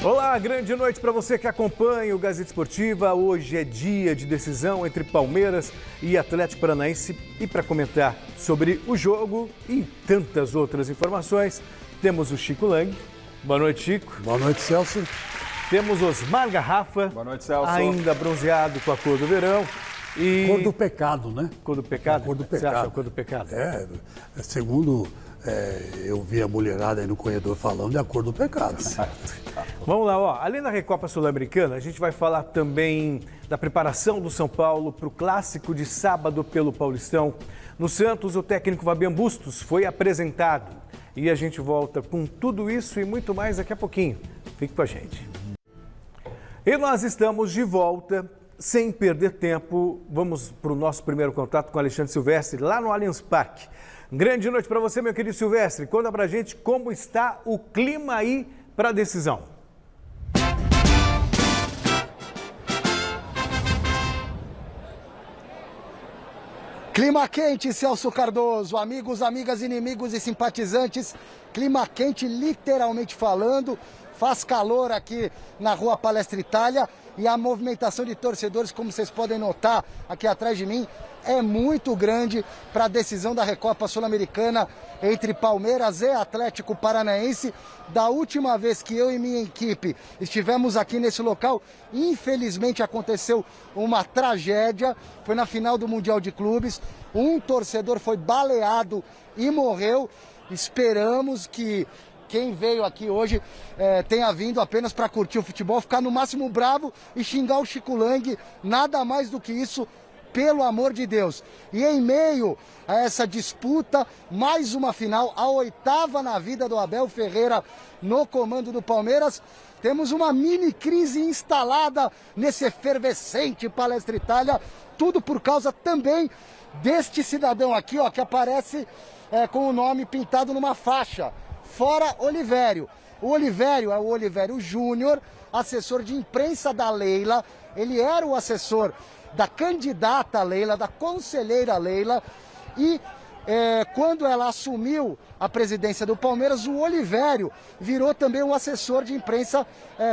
Olá, grande noite para você que acompanha o Gazeta Esportiva. Hoje é dia de decisão entre Palmeiras e Atlético Paranaense. E para comentar sobre o jogo e tantas outras informações, temos o Chico Lang. Boa noite, Chico. Boa noite, Celso. Temos Osmar Garrafa. Boa noite, Celso. Ainda bronzeado com a cor do verão. E... Cor do pecado, né? Cor do pecado? Cor do pecado. Você acha a cor do pecado? Segundo eu vi a mulherada aí no corredor falando, é a cor do pecado. Vamos lá, ó. Além da Recopa Sul-Americana, a gente vai falar também da preparação do São Paulo para o clássico de sábado pelo Paulistão. No Santos, o técnico Fabian Bustos foi apresentado. E a gente volta com tudo isso e muito mais daqui a pouquinho. Fique com a gente. E nós estamos de volta, sem perder tempo. Vamos para o nosso primeiro contato com o Alexandre Silvestre, lá no Allianz Parque. Grande noite para você, meu querido Silvestre. Conta pra gente como está o clima aí para a decisão. Clima quente, Celso Cardoso. Amigos, amigas, inimigos e simpatizantes. Clima quente, literalmente falando. Faz calor aqui na Rua Palestra Itália e a movimentação de torcedores, como vocês podem notar aqui atrás de mim, é muito grande para a decisão da Recopa Sul-Americana entre Palmeiras e Atlético Paranaense. Da última vez que eu e minha equipe estivemos aqui nesse local, infelizmente aconteceu uma tragédia. Foi na final do Mundial de Clubes. Um torcedor foi baleado e morreu. Esperamos que quem veio aqui hoje tenha vindo apenas para curtir o futebol, ficar no máximo bravo e xingar o Chico Lang. Nada mais do que isso, pelo amor de Deus. E em meio a essa disputa, mais uma final, a 8ª na vida do Abel Ferreira no comando do Palmeiras. Temos uma mini crise instalada nesse efervescente Palestra Itália, tudo por causa também deste cidadão aqui, ó, que aparece com o nome pintado numa faixa. Fora Olivério. O Olivério é o Olivério Júnior, assessor de imprensa da Leila. Ele era o assessor da candidata Leila, da conselheira Leila. E quando ela assumiu a presidência do Palmeiras, o Olivério virou também o assessor de imprensa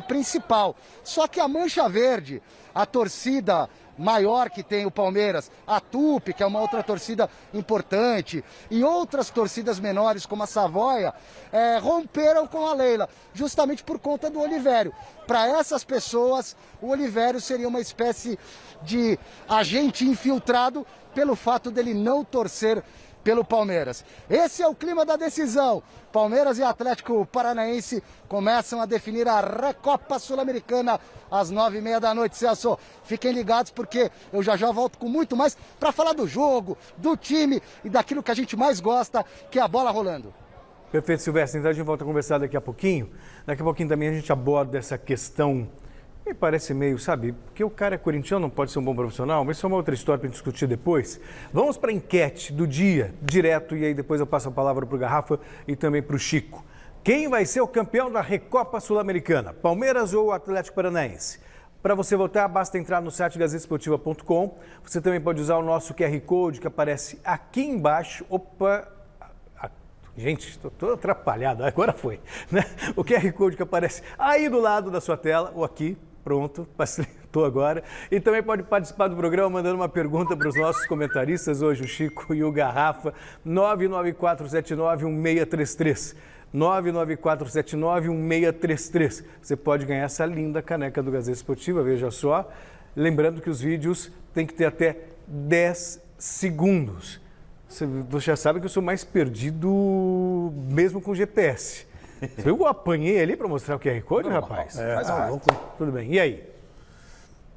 principal. Só que a Mancha Verde, a torcida maior que tem o Palmeiras, a Tupi, que é uma outra torcida importante, e outras torcidas menores, como a Savoia, romperam com a Leila, justamente por conta do Olivério. Para essas pessoas, o Olivério seria uma espécie de agente infiltrado pelo fato dele não torcer pelo Palmeiras. Esse é o clima da decisão. Palmeiras e Atlético Paranaense começam a definir a Recopa Sul-Americana às 9h30 da noite, Celso. Fiquem ligados porque eu já volto com muito mais para falar do jogo, do time e daquilo que a gente mais gosta, que é a bola rolando. Perfeito, Silvestre. Então a gente volta a conversar daqui a pouquinho. Daqui a pouquinho também a gente aborda essa questão. Me parece meio, sabe, porque o cara é corintiano, não pode ser um bom profissional, mas isso é uma outra história para discutir depois. Vamos para a enquete do dia, direto, e aí depois eu passo a palavra para o Garrafa e também para o Chico. Quem vai ser o campeão da Recopa Sul-Americana, Palmeiras ou Atlético Paranaense? Para você votar, basta entrar no site gazetesportiva.com. Você também pode usar o nosso QR Code que aparece aqui embaixo. Opa! Gente, estou todo atrapalhado, agora foi, né? O QR Code que aparece aí do lado da sua tela, ou aqui, pronto, facilitou agora. E também pode participar do programa mandando uma pergunta para os nossos comentaristas, hoje o Chico e o Garrafa, 994791633. 994791633. Você pode ganhar essa linda caneca do Gazeta Esportiva, veja só. Lembrando que os vídeos têm que ter até 10 segundos. Você já sabe que eu sou mais perdido mesmo com GPS. Eu apanhei ali para mostrar o QR Code, rapaz? Tudo bem. E aí?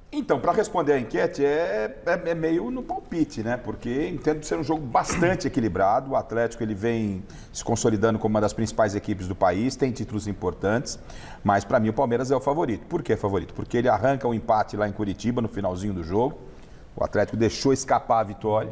Então, para responder a enquete, é meio no palpite, né? Porque entendo ser um jogo bastante equilibrado. O Atlético ele vem se consolidando como uma das principais equipes do país, tem títulos importantes, mas para mim o Palmeiras é o favorito. Por que é favorito? Porque ele arranca um empate lá em Curitiba no finalzinho do jogo. O Atlético deixou escapar a vitória.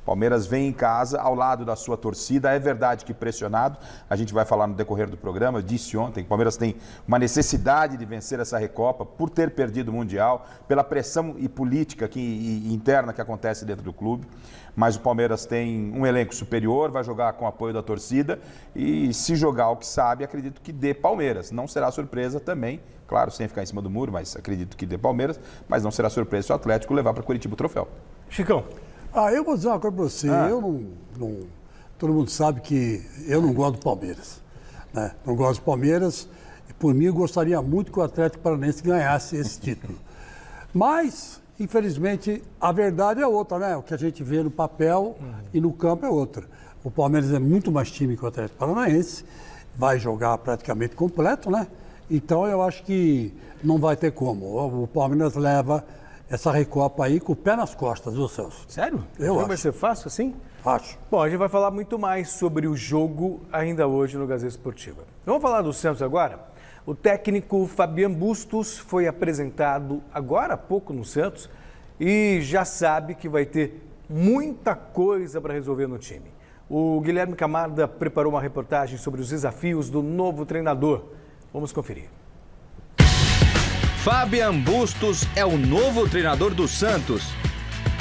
Palmeiras vem em casa, ao lado da sua torcida. É verdade que pressionado, a gente vai falar no decorrer do programa, eu disse ontem que o Palmeiras tem uma necessidade de vencer essa Recopa por ter perdido o Mundial, pela pressão e política interna que acontece dentro do clube. Mas o Palmeiras tem um elenco superior, vai jogar com o apoio da torcida e se jogar o que sabe, acredito que dê Palmeiras. Não será surpresa também, claro, sem ficar em cima do muro, mas acredito que dê Palmeiras, mas não será surpresa se o Atlético levar para Curitiba o troféu. Chicão. Eu vou dizer uma coisa para você, todo mundo sabe que eu não gosto do Palmeiras, né? Não gosto do Palmeiras, e por mim eu gostaria muito que o Atlético Paranaense ganhasse esse título. Mas, infelizmente, a verdade é outra, né? O que a gente vê no papel e no campo é outra. O Palmeiras é muito mais time que o Atlético Paranaense, vai jogar praticamente completo, né? Então eu acho que não vai ter como. O Palmeiras leva essa Recopa aí com o pé nas costas, viu, Celso? Sério? Eu Não acho. vai ser fácil assim? Acho. Bom, a gente vai falar muito mais sobre o jogo ainda hoje no Gazeta Esportiva. Vamos falar do Santos agora? O técnico Fabian Bustos foi apresentado agora há pouco no Santos e já sabe que vai ter muita coisa para resolver no time. O Guilherme Camarda preparou uma reportagem sobre os desafios do novo treinador. Vamos conferir. Fabian Bustos é o novo treinador do Santos.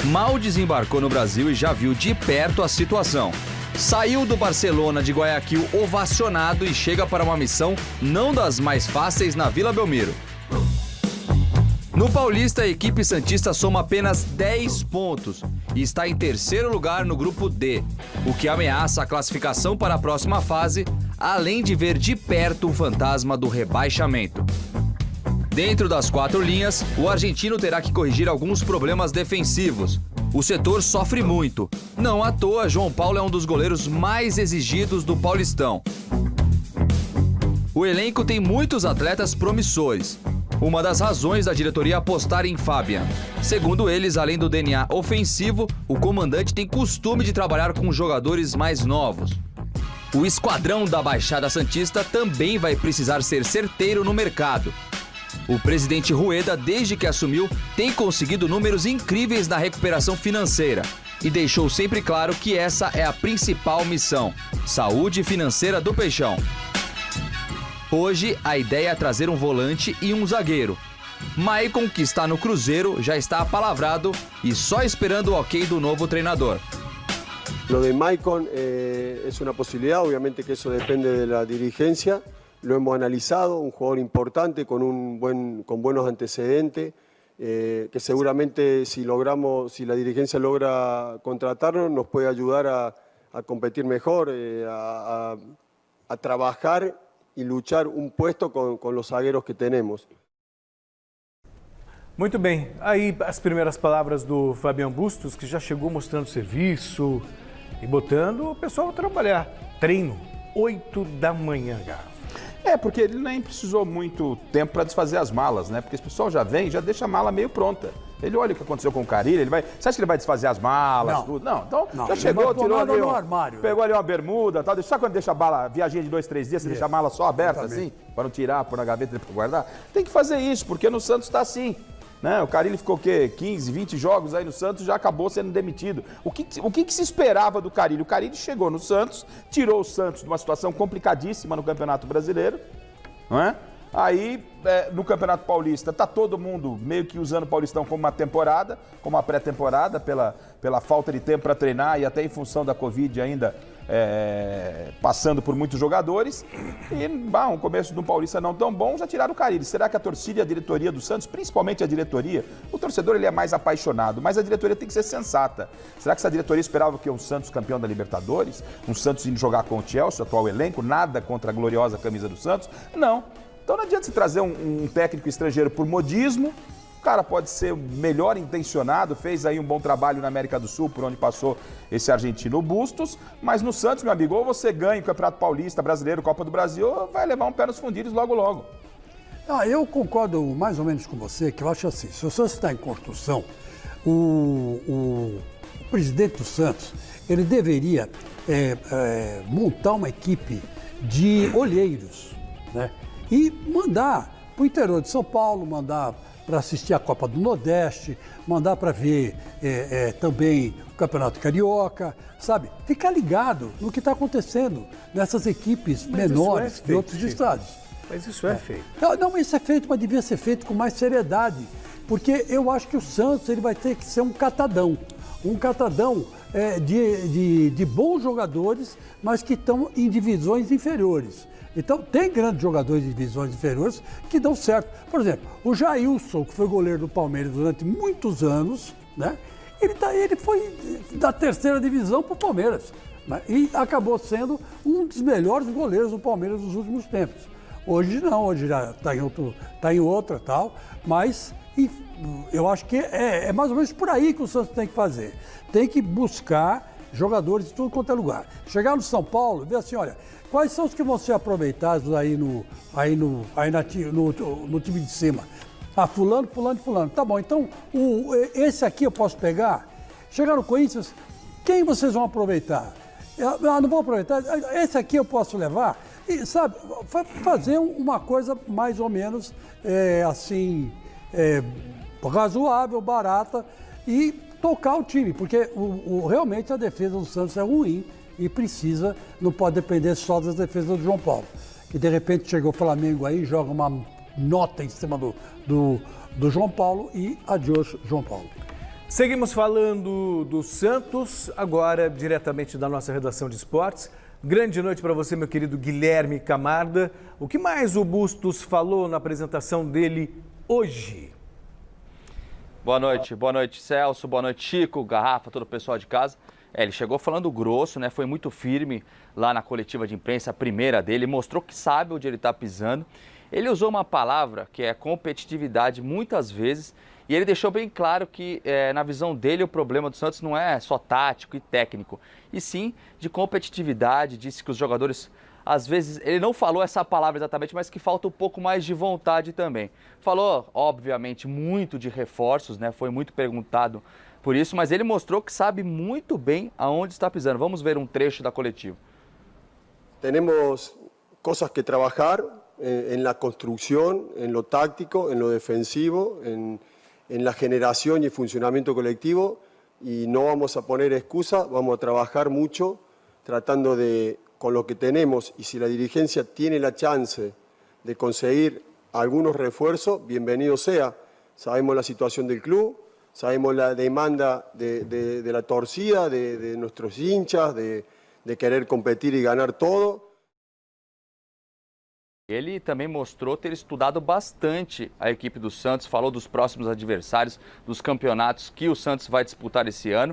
Mal desembarcou no Brasil e já viu de perto a situação. Saiu do Barcelona de Guayaquil ovacionado e chega para uma missão não das mais fáceis na Vila Belmiro. No Paulista, a equipe santista soma apenas 10 pontos e está em terceiro lugar no grupo D, o que ameaça a classificação para a próxima fase, além de ver de perto o fantasma do rebaixamento. Dentro das 4 linhas, o argentino terá que corrigir alguns problemas defensivos. O setor sofre muito. Não à toa, João Paulo é um dos goleiros mais exigidos do Paulistão. O elenco tem muitos atletas promissores. Uma das razões da diretoria apostar em Fabian. Segundo eles, além do DNA ofensivo, o comandante tem costume de trabalhar com jogadores mais novos. O esquadrão da Baixada Santista também vai precisar ser certeiro no mercado. O presidente Rueda, desde que assumiu, tem conseguido números incríveis na recuperação financeira e deixou sempre claro que essa é a principal missão: saúde financeira do Peixão. Hoje, a ideia é trazer um volante e um zagueiro. Maicon, que está no Cruzeiro, já está apalavrado e só esperando o ok do novo treinador. Lo de Maicon es una posibilidad, obviamente que eso depende de la dirigencia. Lo hemos analizado, un jugador importante con buenos antecedentes, que seguramente si la dirigencia logra contratarnos, nos puede ayudar a competir mejor, a trabajar y luchar un puesto con los zagueros que tenemos. Muito bem, aí as primeiras palavras do Fabian Bustos, que já chegou mostrando serviço e botando o pessoal a trabalhar. Treino, 8 da manhã, Garra. Porque ele nem precisou muito tempo para desfazer as malas, né? Porque esse pessoal já vem, já deixa a mala meio pronta. Ele olha o que aconteceu com o Carille, você acha que ele vai desfazer as malas, Não. tudo? Não, então Não, já chegou, tirou ali, no armário, pegou ali uma bermuda, tal. Sabe quando deixa a bala, viaginha de 2, 3 dias, você deixa a mala só aberta assim, para não tirar, pôr na gaveta para guardar? Tem que fazer isso, porque no Santos está assim. Né? O Carille ficou o quê? 15, 20 jogos aí no Santos, já acabou sendo demitido. O que se esperava do Carille? O Carille chegou no Santos, tirou o Santos de uma situação complicadíssima no Campeonato Brasileiro, não é? Aí, no Campeonato Paulista, está todo mundo meio que usando o Paulistão como uma temporada, como uma pré-temporada, pela falta de tempo para treinar e até em função da Covid ainda passando por muitos jogadores. E um começo do Paulista não tão bom, já tiraram o Carille. Será que a torcida e a diretoria do Santos, principalmente a diretoria, o torcedor ele é mais apaixonado, mas a diretoria tem que ser sensata. Será que essa diretoria esperava que um Santos campeão da Libertadores, um Santos indo jogar com o Chelsea, o atual elenco, nada contra a gloriosa camisa do Santos? Não. Então não adianta se trazer um técnico estrangeiro por modismo. O cara pode ser melhor intencionado, fez aí um bom trabalho na América do Sul, por onde passou esse argentino Bustos, mas no Santos, meu amigo, ou você ganha o Campeonato Paulista, Brasileiro, Copa do Brasil, ou vai levar um pé nos fundilhos logo logo. Eu concordo mais ou menos com você, que eu acho assim, se o Santos está em construção, o presidente do Santos, ele deveria montar uma equipe de olheiros, né? E mandar para o interior de São Paulo, mandar para assistir a Copa do Nordeste, mandar para ver também o Campeonato Carioca, sabe? Ficar ligado no que está acontecendo nessas equipes menores de outros estados. Mas isso é feito. Não, isso é feito, mas devia ser feito com mais seriedade. Porque eu acho que o Santos ele vai ter que ser um catadão de bons jogadores, mas que estão em divisões inferiores. Então, tem grandes jogadores de divisões inferiores que dão certo. Por exemplo, o Jailson, que foi goleiro do Palmeiras durante muitos anos, né? Ele foi da terceira divisão para o Palmeiras, né? E acabou sendo um dos melhores goleiros do Palmeiras nos últimos tempos. Hoje não, hoje já está em outra tal, mas eu acho que é mais ou menos por aí que o Santos tem que fazer. Tem que buscar jogadores de tudo quanto é lugar. Chegar no São Paulo e ver assim, olha, quais são os que vão ser aproveitados aí no time de cima? Ah, fulano. Tá bom, então esse aqui eu posso pegar. Chegar no Corinthians, quem vocês vão aproveitar? Não vou aproveitar, esse aqui eu posso levar. E, sabe, fazer uma coisa mais ou menos razoável, barata e tocar o time, porque realmente a defesa do Santos é ruim e não pode depender só das defesas do João Paulo. Que de repente chegou o Flamengo aí, joga uma nota em cima do João Paulo e adiós João Paulo. Seguimos falando do Santos, agora diretamente da nossa redação de esportes. Grande noite para você, meu querido Guilherme Camarda. O que mais o Bustos falou na apresentação dele hoje? Boa noite Celso, boa noite Chico, Garrafa, todo o pessoal de casa. Ele chegou falando grosso, né? Foi muito firme lá na coletiva de imprensa, a primeira dele, mostrou que sabe onde ele está pisando. Ele usou uma palavra que é competitividade muitas vezes e ele deixou bem claro que, na visão dele, o problema do Santos não é só tático e técnico, e sim de competitividade. Disse que os jogadores, às vezes, ele não falou essa palavra exatamente, mas que falta um pouco mais de vontade também. Falou, obviamente, muito de reforços, né? Foi muito perguntado por isso, mas ele mostrou que sabe muito bem aonde está pisando. Vamos ver um trecho da coletiva. Temos coisas que trabalhar en la construcción, en lo táctico, en lo defensivo, en la generación y funcionamiento colectivo, y no vamos a poner excusa, vamos a trabajar mucho tratando de, con lo que tenemos, y si la dirigencia tiene la chance de conseguir algunos refuerzos, bienvenido sea. Sabemos la situación del club, sabemos la demanda de la torcida, de nuestros hinchas, de querer competir y ganar todo. Ele também mostrou ter estudado bastante a equipe do Santos, falou dos próximos adversários, dos campeonatos que o Santos vai disputar esse ano.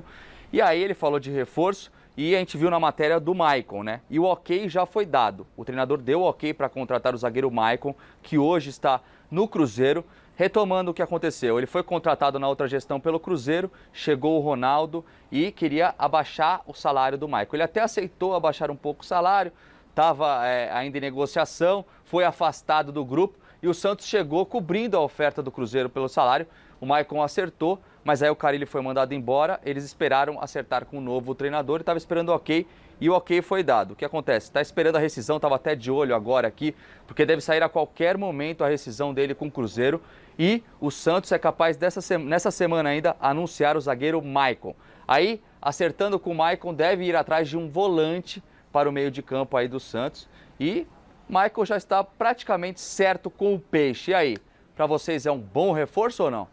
E aí ele falou de reforço e a gente viu na matéria do Maicon, né? E o ok já foi dado. O treinador deu o ok para contratar o zagueiro Maicon, que hoje está no Cruzeiro. Retomando o que aconteceu, ele foi contratado na outra gestão pelo Cruzeiro, chegou o Ronaldo e queria abaixar o salário do Maicon. Ele até aceitou abaixar um pouco o salário, estava ainda em negociação, foi afastado do grupo e o Santos chegou cobrindo a oferta do Cruzeiro pelo salário. O Maicon acertou, mas aí o Carille foi mandado embora, eles esperaram acertar com o novo treinador e estava esperando o ok e o ok foi dado. O que acontece? Está esperando a rescisão, estava até de olho agora aqui, porque deve sair a qualquer momento a rescisão dele com o Cruzeiro e o Santos é capaz nessa semana ainda anunciar o zagueiro Maicon. Aí, acertando com o Maicon, deve ir atrás de um volante para o meio de campo aí do Santos e Maicon já está praticamente certo com o peixe. E aí, para vocês é um bom reforço ou não?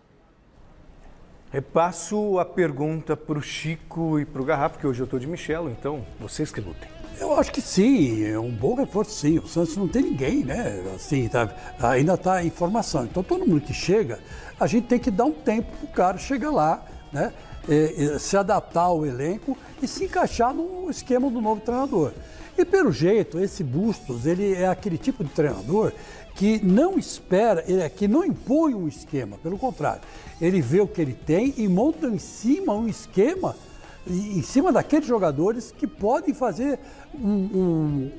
Repasso a pergunta para o Chico e para o Garrafa, porque hoje eu estou de Michelo, então vocês que lutem. Eu acho que sim, é um bom reforço sim. O Santos não tem ninguém, né? Assim, ainda está em formação. Então todo mundo que chega, a gente tem que dar um tempo para o cara chegar lá, né? Se adaptar ao elenco e se encaixar no esquema do novo treinador. E pelo jeito, esse Bustos, ele é aquele tipo de treinador que não espera, que não impõe um esquema, pelo contrário. Ele vê o que ele tem e monta em cima um esquema, em cima daqueles jogadores que podem fazer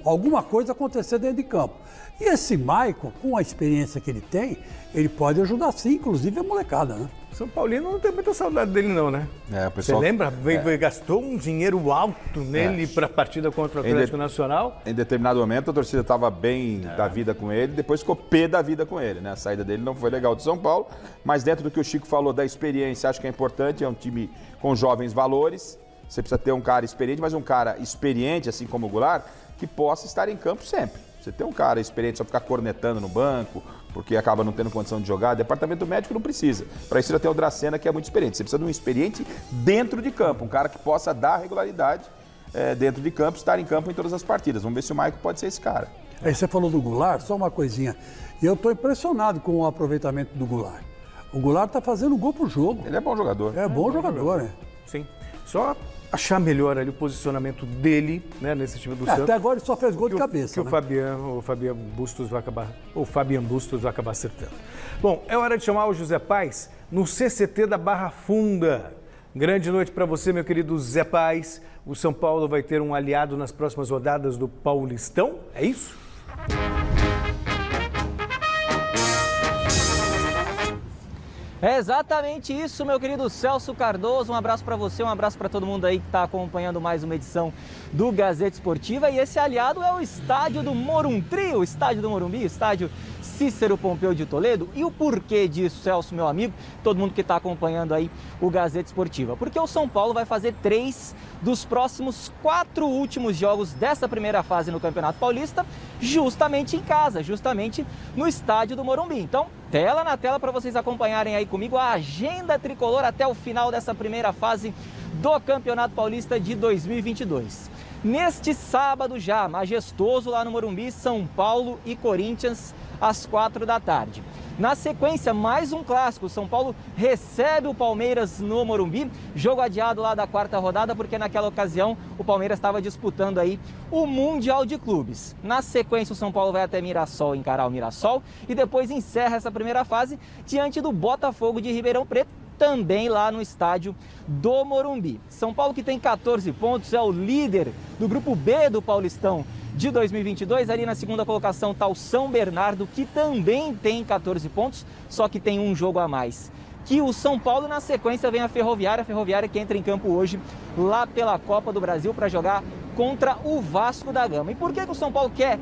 alguma coisa acontecer dentro de campo. E esse Maicon, com a experiência que ele tem, ele pode ajudar sim, inclusive a molecada, né? São Paulino não tem muita saudade dele não, né? É, o Você pessoal... lembra? Gastou um dinheiro alto nele para a partida contra o Atlético Nacional. Em determinado momento a torcida estava bem da vida com ele, depois ficou pé da vida com ele, né? A saída dele não foi legal de São Paulo, mas dentro do que o Chico falou da experiência, acho que é importante, é um time com jovens valores, você precisa ter um cara experiente, mas um cara experiente, assim como o Goulart, que possa estar em campo sempre. Você tem um cara experiente só ficar cornetando no banco, porque acaba não tendo condição de jogar, departamento médico não precisa. Para isso já tem o Dracena, que é muito experiente. Você precisa de um experiente dentro de campo, um cara que possa dar regularidade dentro de campo, estar em campo em todas as partidas. Vamos ver se o Maicon pode ser esse cara. Aí você falou do Goulart, só uma coisinha. Eu estou impressionado com o aproveitamento do Goulart. O Goulart está fazendo gol pro jogo. Ele é bom jogador. É bom jogador, né? Sim. Só achar melhor ali o posicionamento dele, né, nesse time do Santos. Até agora ele só fez gol de cabeça. Que o Fabian Bustos vai acabar acertando. Bom, é hora de chamar o José Paes no CCT da Barra Funda. Grande noite para você, meu querido Zé Paes. O São Paulo vai ter um aliado nas próximas rodadas do Paulistão, é isso? É exatamente isso, meu querido Celso Cardoso. Um abraço para você, um abraço para todo mundo aí que está acompanhando mais uma edição do Gazeta Esportiva. E esse aliado é o estádio do Morumbi, o estádio do Morumbi, o estádio Cícero Pompeu de Toledo. E o porquê disso, Celso, meu amigo, todo mundo que está acompanhando aí o Gazeta Esportiva? Porque o São Paulo vai fazer 3 dos próximos 4 últimos jogos dessa primeira fase no Campeonato Paulista, justamente em casa, justamente no estádio do Morumbi. Então, tela na tela para vocês acompanharem aí comigo a agenda tricolor até o final dessa primeira fase do Campeonato Paulista de 2022. Neste sábado já, majestoso lá no Morumbi, São Paulo e Corinthians às 4 da tarde. Na sequência, mais um clássico. São Paulo recebe o Palmeiras no Morumbi, jogo adiado lá da 4ª rodada, porque naquela ocasião o Palmeiras estava disputando aí o Mundial de Clubes. Na sequência, o São Paulo vai até Mirassol encarar o Mirassol e depois encerra essa primeira fase diante do Botafogo de Ribeirão Preto, também lá no estádio do Morumbi. São Paulo, que tem 14 pontos, é o líder do grupo B do Paulistão de 2022. Ali na segunda colocação está o São Bernardo, que também tem 14 pontos, só que tem um jogo a mais que o São Paulo. Na sequência vem a Ferroviária que entra em campo hoje lá pela Copa do Brasil para jogar contra o Vasco da Gama. E por que o São Paulo quer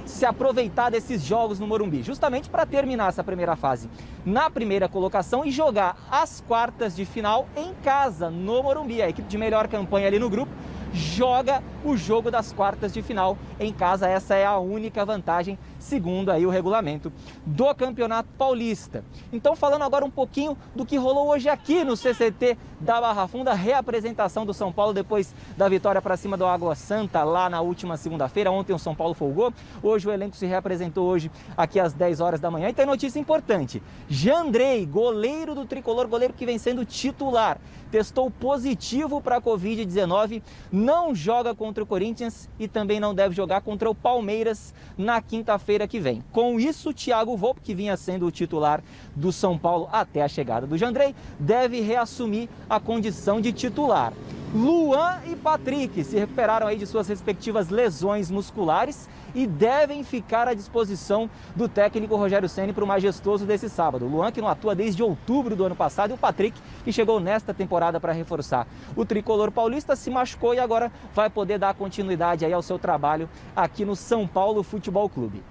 se aproveitar desses jogos no Morumbi? Justamente para terminar essa primeira fase na primeira colocação e jogar as quartas de final em casa, no Morumbi. A equipe de melhor campanha ali no grupo joga o jogo das quartas de final em casa. Essa é a única vantagem, segundo aí o regulamento do Campeonato Paulista. Então, falando agora um pouquinho do que rolou hoje aqui no CCT da Barra Funda, reapresentação do São Paulo depois da vitória para cima do Água Santa lá na última segunda-feira. Ontem o São Paulo folgou, hoje o elenco se reapresentou hoje aqui às 10 horas da manhã. E tem notícia importante: Jandrei, goleiro do Tricolor, goleiro que vem sendo titular, testou positivo para a Covid-19, não joga contra o Corinthians e também não deve jogar contra o Palmeiras na quinta-feira que vem. Com isso, Thiago Volpe, que vinha sendo o titular do São Paulo até a chegada do Jandrei, deve reassumir a condição de titular. Luan e Patrick se recuperaram aí de suas respectivas lesões musculares e devem ficar à disposição do técnico Rogério Ceni para o majestoso desse sábado. O Luan, que não atua desde outubro do ano passado, e o Patrick, que chegou nesta temporada para reforçar o tricolor paulista, se machucou e agora vai poder dar continuidade aí ao seu trabalho aqui no São Paulo Futebol Clube.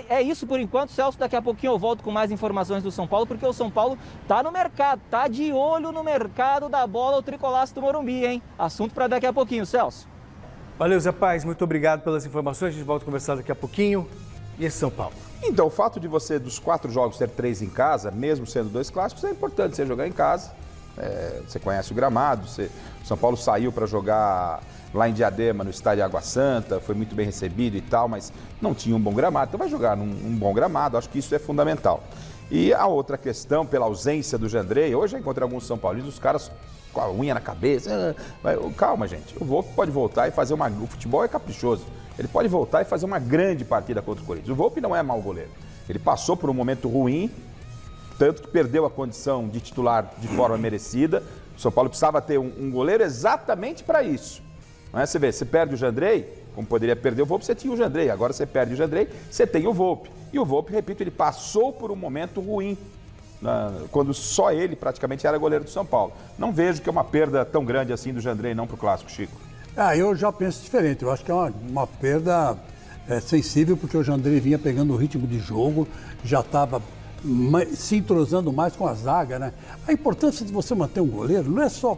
É isso por enquanto, Celso. Daqui a pouquinho eu volto com mais informações do São Paulo, porque o São Paulo tá no mercado, tá de olho no mercado da bola, o tricolaço do Morumbi, hein? Assunto para daqui a pouquinho, Celso. Valeu, Zé Paes, muito obrigado pelas informações. A gente volta a conversar daqui a pouquinho. E esse São Paulo? Então, o fato de você, dos 4 jogos, ter 3 em casa, mesmo sendo 2 clássicos, é importante você jogar em casa. Você conhece o gramado, o São Paulo saiu para jogar lá em Diadema, no estádio Água Santa, foi muito bem recebido e tal, mas não tinha um bom gramado, então vai jogar num bom gramado, acho que isso é fundamental. E a outra questão, pela ausência do Jandrei, hoje eu encontrei alguns São Paulinos, os caras com a unha na cabeça, calma gente, o Volpe pode voltar e fazer o futebol é caprichoso, ele pode voltar e fazer uma grande partida contra o Corinthians. O Volpe não é mau goleiro, ele passou por um momento ruim, tanto que perdeu a condição de titular de forma merecida. O São Paulo precisava ter um goleiro exatamente para isso. Não é? Você vê, você perde o Jandrei, como poderia perder o Volpe, você tinha o Jandrei. Agora você perde o Jandrei, você tem o Volpe. E o Volpe, repito, ele passou por um momento ruim. quando só ele praticamente era goleiro do São Paulo. Não vejo que é uma perda tão grande assim do Jandrei não para o Clássico, Chico. Eu já penso diferente. Eu acho que é uma perda sensível, porque o Jandrei vinha pegando o ritmo de jogo, já estava se entrosando mais com a zaga, né? A importância de você manter um goleiro não é só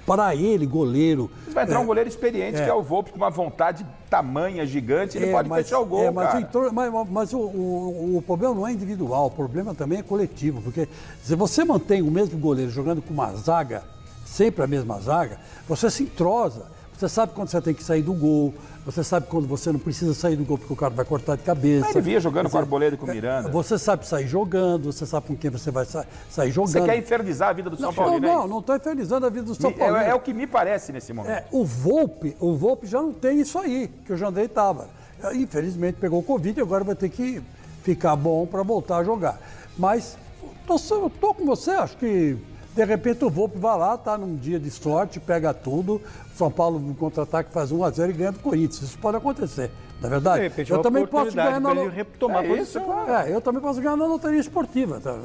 para ele, goleiro. Vai entrar um goleiro experiente, que é o Volpi, com uma vontade tamanha, gigante, ele pode fechar o gol, mas o problema não é individual, o problema também é coletivo, porque se você mantém o mesmo goleiro jogando com uma zaga, sempre a mesma zaga, você se entrosa. Você sabe quando você tem que sair do gol, você sabe quando você não precisa sair do gol porque o cara vai cortar de cabeça. Ele vinha jogando com o Arboleda e com o Miranda. Você sabe sair jogando, você sabe com quem você vai sair jogando. Você quer infernizar a vida do São Paulo? Não estou infernizando a vida do São Paulo. É o que me parece nesse momento. O Volpi já não tem isso aí, que o Jandrei estava. Infelizmente pegou o Covid e agora vai ter que ficar bom para voltar a jogar. Mas estou com você, acho que de repente o Volpi vai lá, tá num dia de sorte, pega tudo, São Paulo no contra-ataque faz 1-0 e ganha do Corinthians. Isso pode acontecer, na verdade. De repente, eu também posso ganhar na retomar eu também posso ganhar na loteria esportiva. Tá?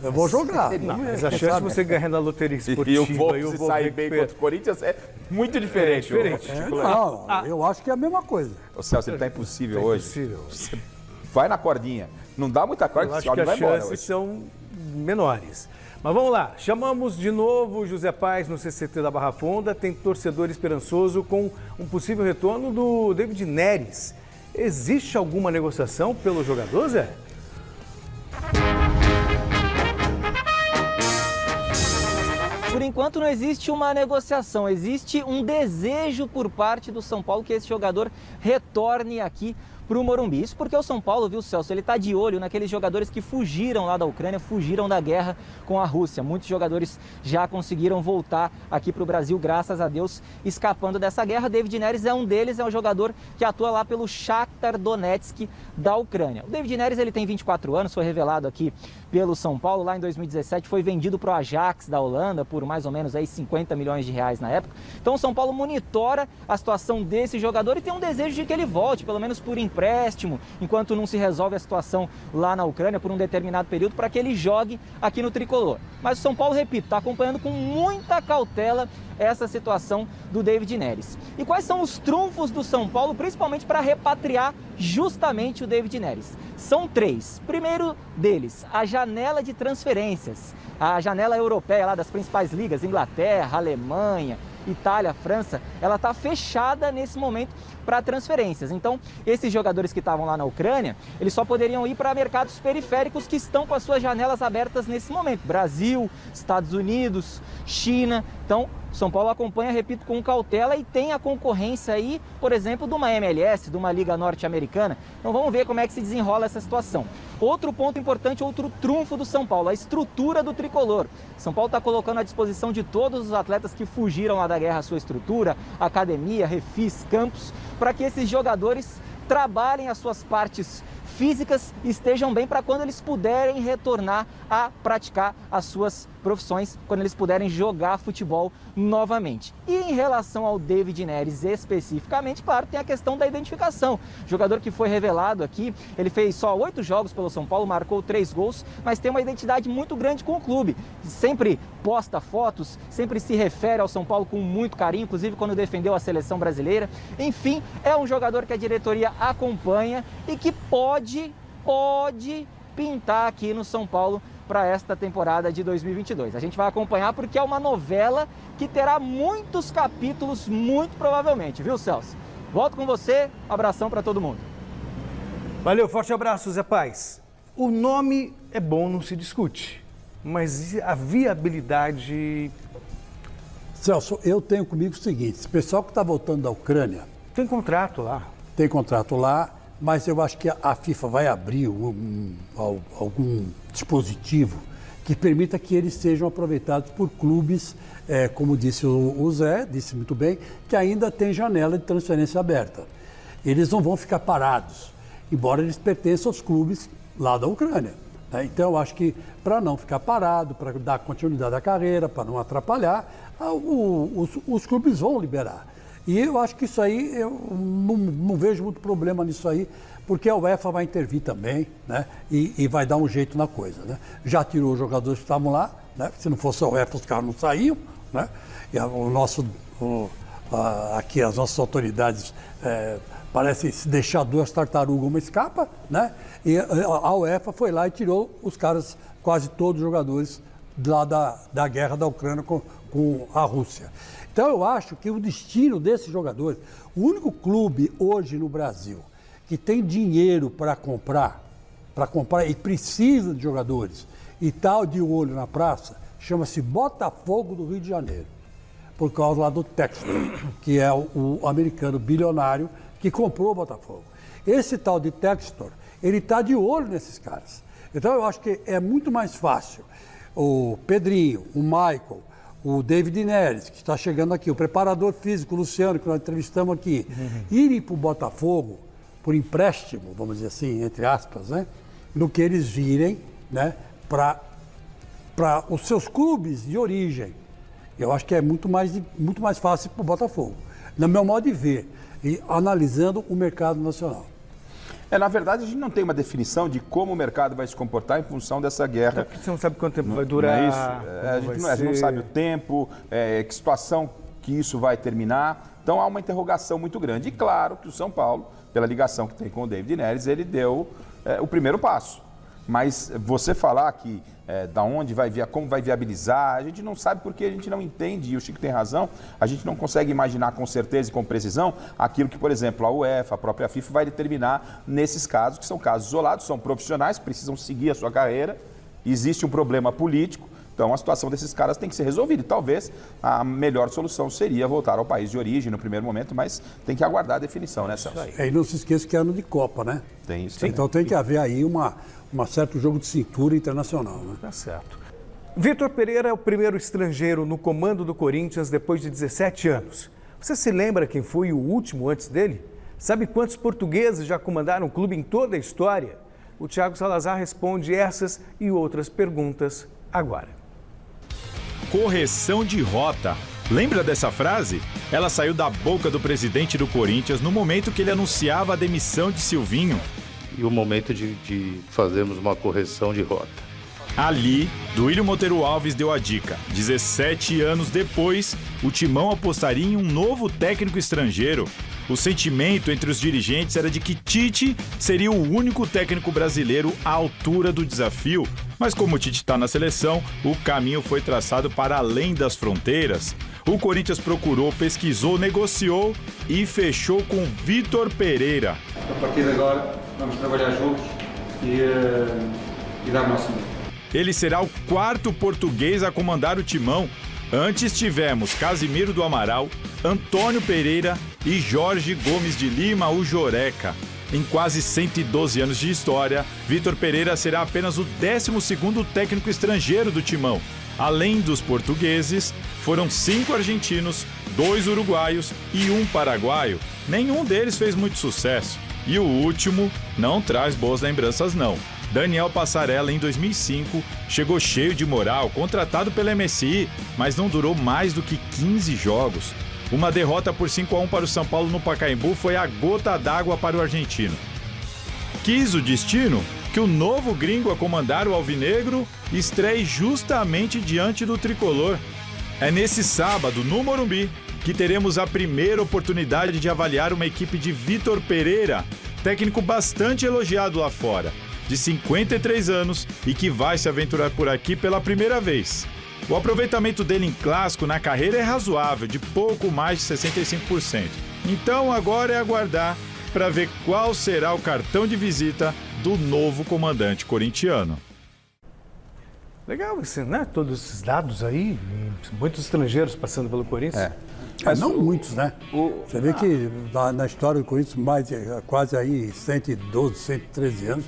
Eu vou jogar. Mas a chance de você ganhar na loteria esportiva e o Volpi sair bem contra o Corinthians é muito diferente. Eu acho que é a mesma coisa. O Celso, ele tá impossível hoje. Você vai na cordinha. Não dá muita corda, eu acho que as chances são menores. Mas vamos lá, chamamos de novo o José Paes no CCT da Barra Funda, tem torcedor esperançoso com um possível retorno do David Neres. Existe alguma negociação pelo jogador, Zé? Por enquanto não existe uma negociação, existe um desejo por parte do São Paulo que esse jogador retorne aqui para o Morumbi. Isso porque o São Paulo, viu, Celso, ele está de olho naqueles jogadores que fugiram lá da Ucrânia, fugiram da guerra com a Rússia. Muitos jogadores já conseguiram voltar aqui para o Brasil, graças a Deus, escapando dessa guerra. David Neres é um deles, é um jogador que atua lá pelo Shakhtar Donetsk da Ucrânia. O David Neres, ele tem 24 anos, foi revelado aqui pelo São Paulo, lá em 2017, foi vendido para o Ajax da Holanda por mais ou menos aí 50 milhões de reais na época. Então o São Paulo monitora a situação desse jogador e tem um desejo de que ele volte, pelo menos por empréstimo, enquanto não se resolve a situação lá na Ucrânia por um determinado período, para que ele jogue aqui no Tricolor. Mas o São Paulo, repito, está acompanhando com muita cautela essa situação do David Neres. E quais são os trunfos do São Paulo, principalmente para repatriar justamente o David Neres? São 3. Primeiro deles, a janela de transferências. A janela europeia lá das principais ligas, Inglaterra, Alemanha, Itália, França, ela está fechada nesse momento para transferências. Então, esses jogadores que estavam lá na Ucrânia, eles só poderiam ir para mercados periféricos que estão com as suas janelas abertas nesse momento. Brasil, Estados Unidos, China. Então, São Paulo acompanha, repito, com cautela e tem a concorrência aí, por exemplo, de uma MLS, de uma liga norte-americana. Então vamos ver como é que se desenrola essa situação. Outro ponto importante, outro trunfo do São Paulo, a estrutura do tricolor. São Paulo está colocando à disposição de todos os atletas que fugiram lá da guerra a sua estrutura, academia, refis, campos, para que esses jogadores trabalhem as suas partes físicas e estejam bem para quando eles puderem retornar a praticar as suas profissões, quando eles puderem jogar futebol novamente. E em relação ao David Neres especificamente, claro, tem a questão da identificação. O jogador que foi revelado aqui, ele fez só 8 jogos pelo São Paulo, marcou 3 gols, mas tem uma identidade muito grande com o clube. Sempre posta fotos, sempre se refere ao São Paulo com muito carinho, inclusive quando defendeu a seleção brasileira. Enfim, é um jogador que a diretoria acompanha e que pode pintar aqui no São Paulo para esta temporada de 2022. A gente vai acompanhar porque é uma novela que terá muitos capítulos, muito provavelmente, viu, Celso? Volto com você, abração para todo mundo. Valeu, forte abraço, Zé Paes. O nome é bom, não se discute, mas a viabilidade... Celso, eu tenho comigo o seguinte, esse pessoal que está voltando da Ucrânia... Tem contrato lá. Tem contrato lá, mas eu acho que a FIFA vai abrir algum dispositivo que permita que eles sejam aproveitados por clubes, como disse o Zé, disse muito bem, que ainda tem janela de transferência aberta. Eles não vão ficar parados, embora eles pertençam aos clubes lá da Ucrânia. Né? Então, eu acho que para não ficar parado, para dar continuidade à carreira, para não atrapalhar, os clubes vão liberar. E eu acho que isso aí, eu não vejo muito problema nisso aí, porque a UEFA vai intervir também, né? E vai dar um jeito na coisa, né? Já tirou os jogadores que estavam lá, né? Se não fosse a UEFA, os caras não saíam, né? E aqui as nossas autoridades parecem se deixar duas tartarugas, uma escapa, né? E a UEFA foi lá e tirou os caras, quase todos os jogadores lá da guerra da Ucrânia com a Rússia. Então eu acho que o destino desses jogadores, o único clube hoje no Brasil que tem dinheiro para comprar e precisa de jogadores e tal de olho na praça, chama-se Botafogo do Rio de Janeiro, por causa lá do Textor, que é o americano bilionário que comprou o Botafogo. Esse tal de Textor, ele está de olho nesses caras. Então eu acho que é muito mais fácil o Pedrinho, o Michael, o David Neres, que está chegando aqui, o preparador físico, o Luciano, que nós entrevistamos aqui, irem para o Botafogo por empréstimo, vamos dizer assim, entre aspas, né, do que eles virem, né, para os seus clubes de origem. Eu acho que é muito mais fácil para o Botafogo, no meu modo de ver, e analisando o mercado nacional. Na verdade, a gente não tem uma definição de como o mercado vai se comportar em função dessa guerra. Porque você não sabe quanto tempo vai durar. Não é isso? A gente não sabe o tempo, que situação que isso vai terminar. Então há uma interrogação muito grande. E claro que o São Paulo, pela ligação que tem com o David Neres, ele deu o primeiro passo. Mas você falar que da onde vai como vai viabilizar, a gente não sabe porque a gente não entende, e o Chico tem razão, a gente não consegue imaginar com certeza e com precisão aquilo que, por exemplo, a UEFA, a própria FIFA vai determinar nesses casos, que são casos isolados, são profissionais, precisam seguir a sua carreira, existe um problema político, então a situação desses caras tem que ser resolvida. E talvez a melhor solução seria voltar ao país de origem no primeiro momento, mas tem que aguardar a definição, né, Celso? E não se esqueça que é ano de Copa, né? Tem isso. Então tem que haver aí um certo jogo de cintura internacional, né? Tá certo. Vitor Pereira é o primeiro estrangeiro no comando do Corinthians depois de 17 anos. Você se lembra quem foi o último antes dele? Sabe quantos portugueses já comandaram o clube em toda a história? O Thiago Salazar responde essas e outras perguntas agora. Correção de rota. Lembra dessa frase? Ela saiu da boca do presidente do Corinthians no momento que ele anunciava a demissão de Silvinho. E o momento de fazermos uma correção de rota. Ali, Duílio Monteiro Alves deu a dica. 17 anos depois, o Timão apostaria em um novo técnico estrangeiro. O sentimento entre os dirigentes era de que Tite seria o único técnico brasileiro à altura do desafio. Mas como o Tite está na seleção, o caminho foi traçado para além das fronteiras. O Corinthians procurou, pesquisou, negociou e fechou com Vitor Pereira. A partir de agora, vamos trabalhar juntos e dar o nosso meio. Ele será o quarto português a comandar o Timão. Antes tivemos Casimiro do Amaral, Antônio Pereira e Jorge Gomes de Lima, o Joreca. Em quase 112 anos de história, Vitor Pereira será apenas o 12º técnico estrangeiro do Timão. Além dos portugueses, foram 5 argentinos, 2 uruguaios e 1 paraguaio. Nenhum deles fez muito sucesso. E o último não traz boas lembranças não. Daniel Passarella, em 2005, chegou cheio de moral, contratado pela MSI, mas não durou mais do que 15 jogos. Uma derrota por 5-1 para o São Paulo no Pacaembu foi a gota d'água para o argentino. Quis o destino que o novo gringo a comandar o Alvinegro estreie justamente diante do tricolor. É nesse sábado, no Morumbi, que teremos a primeira oportunidade de avaliar uma equipe de Vitor Pereira, técnico bastante elogiado lá fora, de 53 anos e que vai se aventurar por aqui pela primeira vez. O aproveitamento dele em clássico na carreira é razoável, de pouco mais de 65%. Então agora é aguardar para ver qual será o cartão de visita do novo comandante corintiano. Legal, né? Todos esses dados aí, muitos estrangeiros passando pelo Corinthians. Não muitos, né? Você vê que na história do Corinthians, quase aí 112, 113 anos,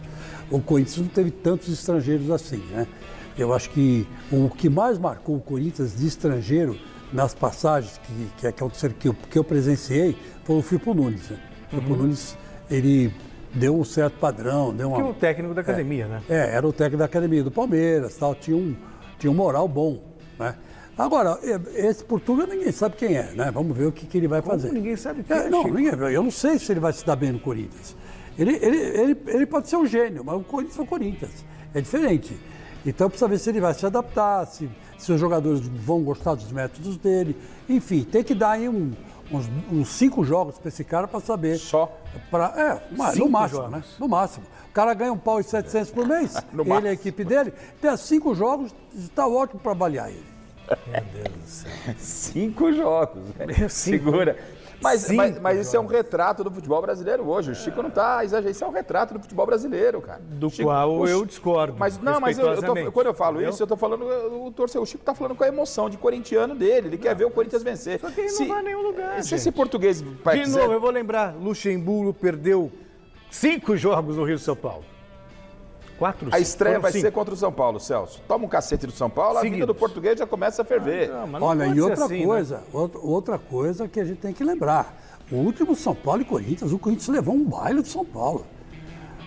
o Corinthians não teve tantos estrangeiros assim, né? Eu acho que o que mais marcou o Corinthians de estrangeiro nas passagens que aconteceram, que eu presenciei, foi o Firpo Nunes. Né? O Firpo Nunes, ele deu um certo padrão, deu uma... Que é o técnico da academia, né? Era o técnico da academia do Palmeiras, tal, tinha um moral bom, né? Agora, esse Portuga ninguém sabe quem é, né? Vamos ver o que ele vai fazer. Ninguém sabe quem é, Não, Chico? eu não sei se ele vai se dar bem no Corinthians. Ele pode ser um gênio, mas o Corinthians é o Corinthians. É diferente. Então precisa ver se ele vai se adaptar, se os jogadores vão gostar dos métodos dele. Enfim, tem que dar aí uns 5 jogos para esse cara para saber. Só? No máximo, né? No máximo. O cara ganha $1.700 por mês, ele, a equipe dele, tem 5 jogos, está ótimo para avaliar ele. Meu Deus do céu. 5 jogos, né? Segura. Mas isso é um retrato do futebol brasileiro hoje. O Chico não está exagerando. Isso é um retrato do futebol brasileiro, cara. Do qual eu discordo. Mas quando eu falo isso, eu estou falando. O Chico está falando com a emoção de corintiano dele. Ele quer ver o Corinthians vencer. Só que ele não vai a nenhum lugar. Se esse português vai De novo, eu vou lembrar: Luxemburgo perdeu 5 jogos no Rio de São Paulo. 4, 5. A estreia vai ser contra o São Paulo, Celso. Toma um cacete do São Paulo, a vida do português já começa a ferver. Olha, e outra coisa que a gente tem que lembrar. O último São Paulo e Corinthians, o Corinthians levou um baile do São Paulo.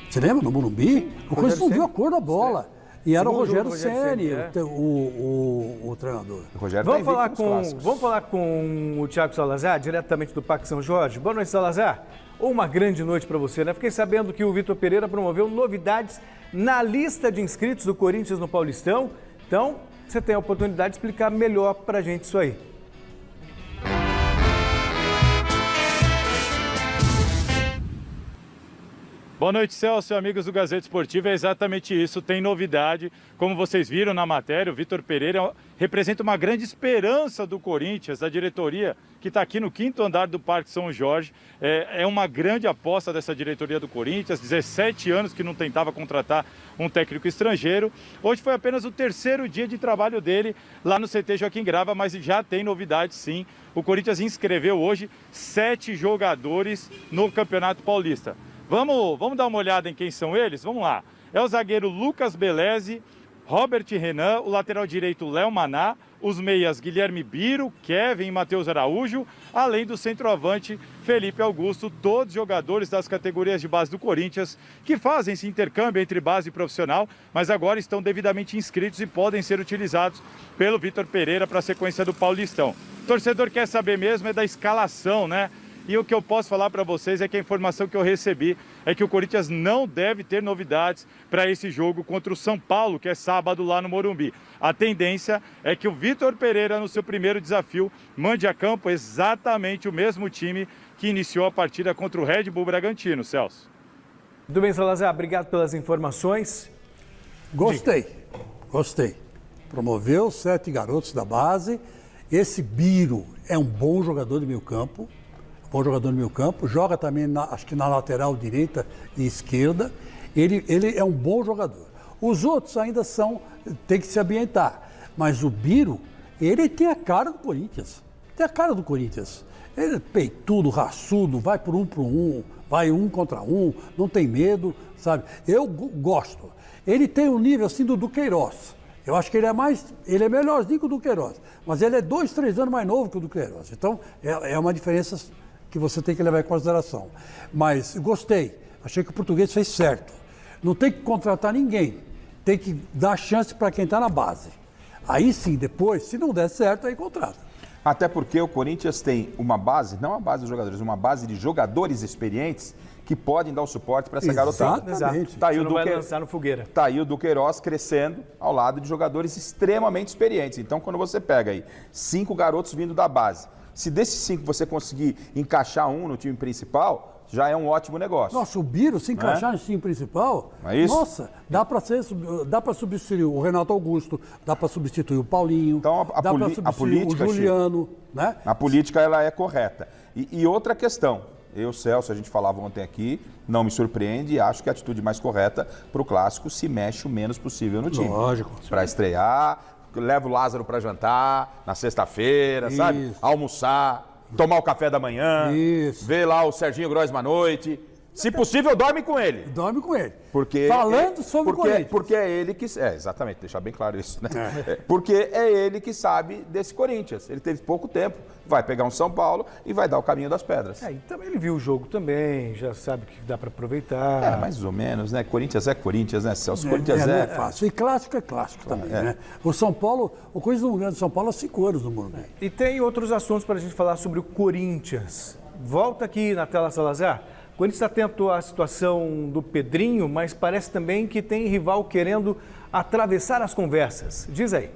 Você lembra, no Morumbi? O Corinthians não viu a cor da bola. E era o Rogério Ceni, o treinador. Vamos falar com o Thiago Salazar, diretamente do Parque São Jorge. Boa noite, Salazar. Uma grande noite para você, né? Fiquei sabendo que o Vitor Pereira promoveu novidades na lista de inscritos do Corinthians no Paulistão. Então, você tem a oportunidade de explicar melhor para a gente isso aí. Boa noite, Celso e amigos do Gazeta Esportiva. É exatamente isso, tem novidade. Como vocês viram na matéria, o Vitor Pereira representa uma grande esperança do Corinthians, da diretoria que está aqui no 5º andar do Parque São Jorge. É uma grande aposta dessa diretoria do Corinthians, 17 anos que não tentava contratar um técnico estrangeiro. Hoje foi apenas o 3º dia de trabalho dele lá no CT Joaquim Grava, mas já tem novidade sim. O Corinthians inscreveu hoje 7 jogadores no Campeonato Paulista. Vamos dar uma olhada em quem são eles? Vamos lá. É o zagueiro Lucas Beleze, Robert Renan, o lateral direito Léo Maná, os meias Guilherme Biro, Kevin e Matheus Araújo, além do centroavante Felipe Augusto, todos jogadores das categorias de base do Corinthians que fazem esse intercâmbio entre base e profissional, mas agora estão devidamente inscritos e podem ser utilizados pelo Vitor Pereira para a sequência do Paulistão. O torcedor quer saber mesmo é da escalação, né? E o que eu posso falar para vocês é que a informação que eu recebi é que o Corinthians não deve ter novidades para esse jogo contra o São Paulo, que é sábado lá no Morumbi. A tendência é que o Vitor Pereira, no seu primeiro desafio, mande a campo exatamente o mesmo time que iniciou a partida contra o Red Bull Bragantino, Celso. Tudo bem, Salazar, obrigado pelas informações. Gostei. Promoveu 7 garotos da base. Esse Biro é um bom jogador de meio campo. Joga também, acho que na lateral direita e esquerda. Ele é um bom jogador. Os outros ainda tem que se ambientar. Mas o Biro, ele tem a cara do Corinthians. Ele é peitudo, raçudo, vai por um, vai 1 contra 1, não tem medo, sabe? Eu gosto. Ele tem um nível assim do Duqueiroz. Eu acho que ele é melhorzinho que o Duqueiroz. Mas ele é 2, 3 anos mais novo que o Duqueiroz. Então, é uma diferença que você tem que levar em consideração. Mas gostei, achei que o português fez certo. Não tem que contratar ninguém, tem que dar chance para quem está na base. Aí sim, depois, se não der certo, aí contrata. Até porque o Corinthians tem uma base, não a base dos jogadores, uma base de jogadores experientes que podem dar o suporte para essa garotada. Exatamente. Tá aí o vai lançar no fogueira. Tá aí o Duqueiroz crescendo ao lado de jogadores extremamente experientes. Então, quando você pega aí 5 garotos vindo da base, se desses 5 você conseguir encaixar um no time principal, já é um ótimo negócio. Nossa, o Biro, se encaixar no time principal, é isso? Nossa, dá para substituir o Renato Augusto, dá para substituir o Paulinho, então, dá para substituir o Juliano. Né? A política ela é correta. E outra questão, Celso, a gente falava ontem aqui, não me surpreende e acho que a atitude mais correta para o Clássico se mexe o menos possível no time. Lógico. Para estrear, leva o Lázaro para jantar na sexta-feira, sabe? Almoçar, tomar o café da manhã, ver lá o Serginho Groisman à noite. Se possível, dorme com ele. Dorme com ele. Porque, falando sobre o Corinthians. Porque é ele que... exatamente, deixar bem claro isso, né? Porque é ele que sabe desse Corinthians. Ele teve pouco tempo, vai pegar um São Paulo e vai dar o caminho das pedras. E também ele viu o jogo também, já sabe que dá para aproveitar. Mais ou menos, né? Corinthians, né, Celso? Corinthians não é fácil. E clássico é clássico também, né? O São Paulo, o Corinthians não ganha do São Paulo há 5 anos no Morumbi. E tem outros assuntos para a gente falar sobre o Corinthians. Volta aqui na tela, Salazar. O Corinthians está atento à situação do Pedrinho, mas parece também que tem rival querendo atravessar as conversas. Diz aí.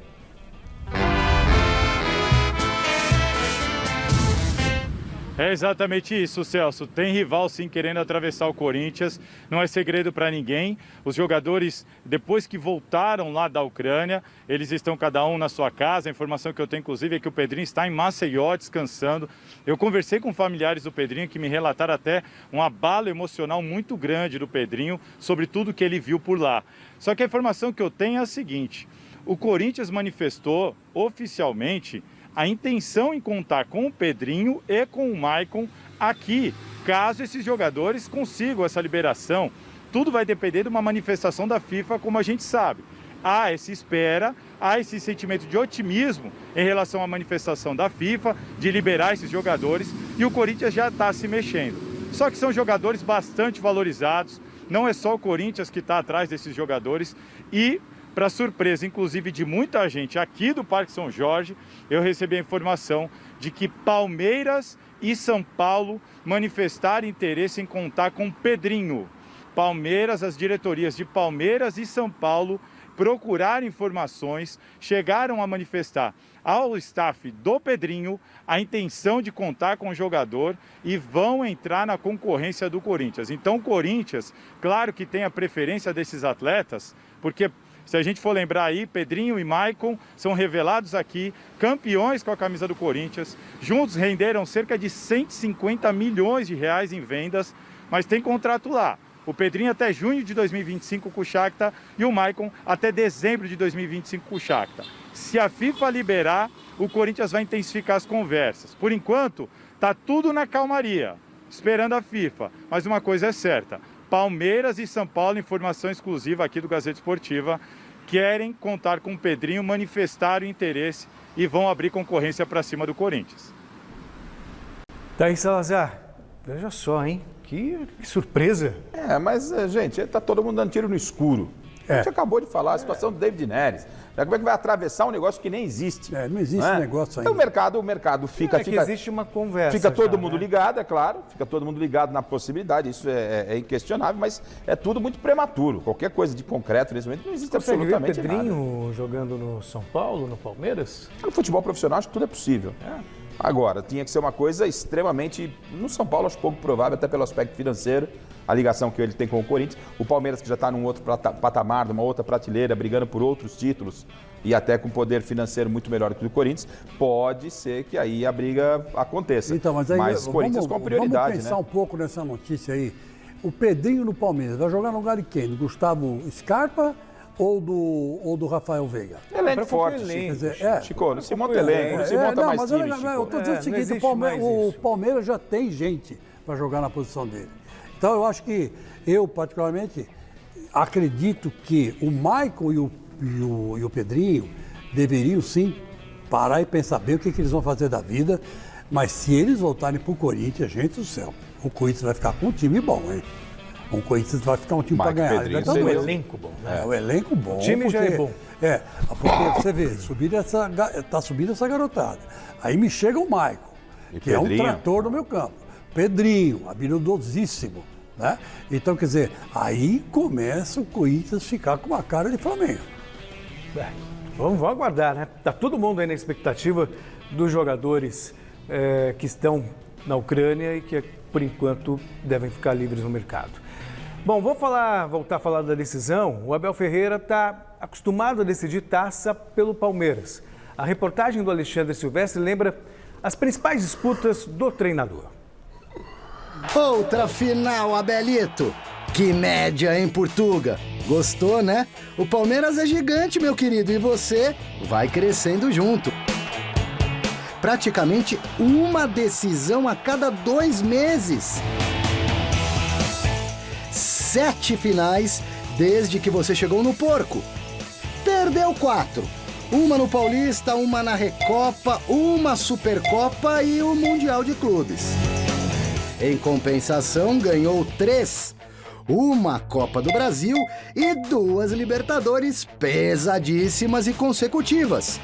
É exatamente isso, Celso. Tem rival sim querendo atravessar o Corinthians, não é segredo para ninguém. Os jogadores, depois que voltaram lá da Ucrânia, eles estão cada um na sua casa. A informação que eu tenho, inclusive, é que o Pedrinho está em Maceió descansando. Eu conversei com familiares do Pedrinho que me relataram até um abalo emocional muito grande do Pedrinho sobre tudo que ele viu por lá. Só que a informação que eu tenho é a seguinte: o Corinthians manifestou oficialmente a intenção em contar com o Pedrinho e com o Maicon aqui, caso esses jogadores consigam essa liberação. Tudo vai depender de uma manifestação da FIFA, como a gente sabe. Há essa espera, há esse sentimento de otimismo em relação à manifestação da FIFA, de liberar esses jogadores, e o Corinthians já está se mexendo. Só que são jogadores bastante valorizados, não é só o Corinthians que está atrás desses jogadores, e para surpresa, inclusive, de muita gente aqui do Parque São Jorge, eu recebi a informação de que Palmeiras e São Paulo manifestaram interesse em contar com Pedrinho. Palmeiras, as diretorias de Palmeiras e São Paulo procuraram informações, chegaram a manifestar ao staff do Pedrinho a intenção de contar com o jogador e vão entrar na concorrência do Corinthians. Então, o Corinthians, claro que tem a preferência desses atletas, porque se a gente for lembrar aí, Pedrinho e Maicon são revelados aqui, campeões com a camisa do Corinthians. Juntos renderam cerca de 150 milhões de reais em vendas, mas tem contrato lá. O Pedrinho até junho de 2025 com o Shakhtar e o Maicon até dezembro de 2025 com o Shakhtar. Se a FIFA liberar, o Corinthians vai intensificar as conversas. Por enquanto, está tudo na calmaria, esperando a FIFA. Mas uma coisa é certa: Palmeiras e São Paulo, informação exclusiva aqui do Gazeta Esportiva, querem contar com o Pedrinho, manifestaram interesse e vão abrir concorrência para cima do Corinthians. Tá aí, Salazar. Veja só, hein? Que surpresa. Mas, gente, tá todo mundo dando tiro no escuro. A gente acabou de falar a situação do David Neres. Como é que vai atravessar um negócio que nem existe? Não existe negócio ainda. Então o mercado fica... que existe uma conversa. Fica todo mundo ligado, é claro. Fica todo mundo ligado na possibilidade. Isso é inquestionável, mas é tudo muito prematuro. Qualquer coisa de concreto nesse momento não existe absolutamente nada. Pedrinho jogando no São Paulo, no Palmeiras? No futebol profissional, acho que tudo é possível. Agora, tinha que ser uma coisa extremamente... No São Paulo, acho pouco provável, até pelo aspecto financeiro, a ligação que ele tem com o Corinthians. O Palmeiras, que já está num outro patamar, numa outra prateleira, brigando por outros títulos e até com poder financeiro muito melhor que o do Corinthians, pode ser que aí a briga aconteça. Então, mas o Corinthians com prioridade, vamos pensar um pouco nessa notícia aí. O Pedrinho no Palmeiras vai jogar no lugar de quem? Do Gustavo Scarpa ou do Rafael Veiga? Elenco forte, Chico. Não se monta elenco, não se monta mais time, Chico. Eu estou dizendo o seguinte, o Palmeiras já tem gente para jogar na posição dele. Então, eu acho que, eu particularmente, acredito que o Maicon e o Pedrinho deveriam sim parar e pensar bem o que eles vão fazer da vida, mas se eles voltarem para o Corinthians, gente do céu, o Corinthians vai ficar com um time bom, hein? O Corinthians vai ficar um time para ganhar. Tem um elenco bom, né? O elenco bom. O time já é bom. Porque você vê, tá subindo essa garotada. Aí me chega o Maicon, que é um trator no meu campo. Pedrinho, habilidosíssimo, né? Então, quer dizer, aí começa o Corinthians ficar com uma cara de Flamengo. Vamos aguardar, né? Tá todo mundo aí na expectativa dos jogadores que estão na Ucrânia e que, por enquanto, devem ficar livres no mercado. Bom, voltar a falar da decisão. O Abel Ferreira está acostumado a decidir taça pelo Palmeiras. A reportagem do Alexandre Silvestre lembra as principais disputas do treinador. Outra final, Abelito. Que média, hein, Portuga? Gostou, né? O Palmeiras é gigante, meu querido, e você vai crescendo junto. Praticamente uma decisão a cada 2 meses. 7 finais desde que você chegou no Porco. Perdeu 4. Uma no Paulista, uma na Recopa, uma Supercopa e o Mundial de Clubes. Em compensação, ganhou 3. Uma Copa do Brasil e 2 Libertadores pesadíssimas e consecutivas.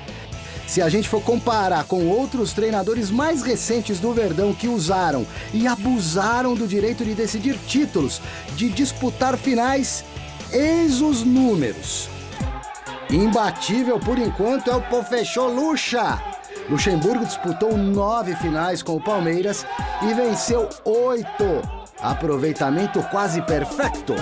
Se a gente for comparar com outros treinadores mais recentes do Verdão que usaram e abusaram do direito de decidir títulos, de disputar finais, eis os números. Imbatível por enquanto é o Professor Lucha. Luxemburgo disputou 9 finais com o Palmeiras e venceu 8. Aproveitamento quase perfeito.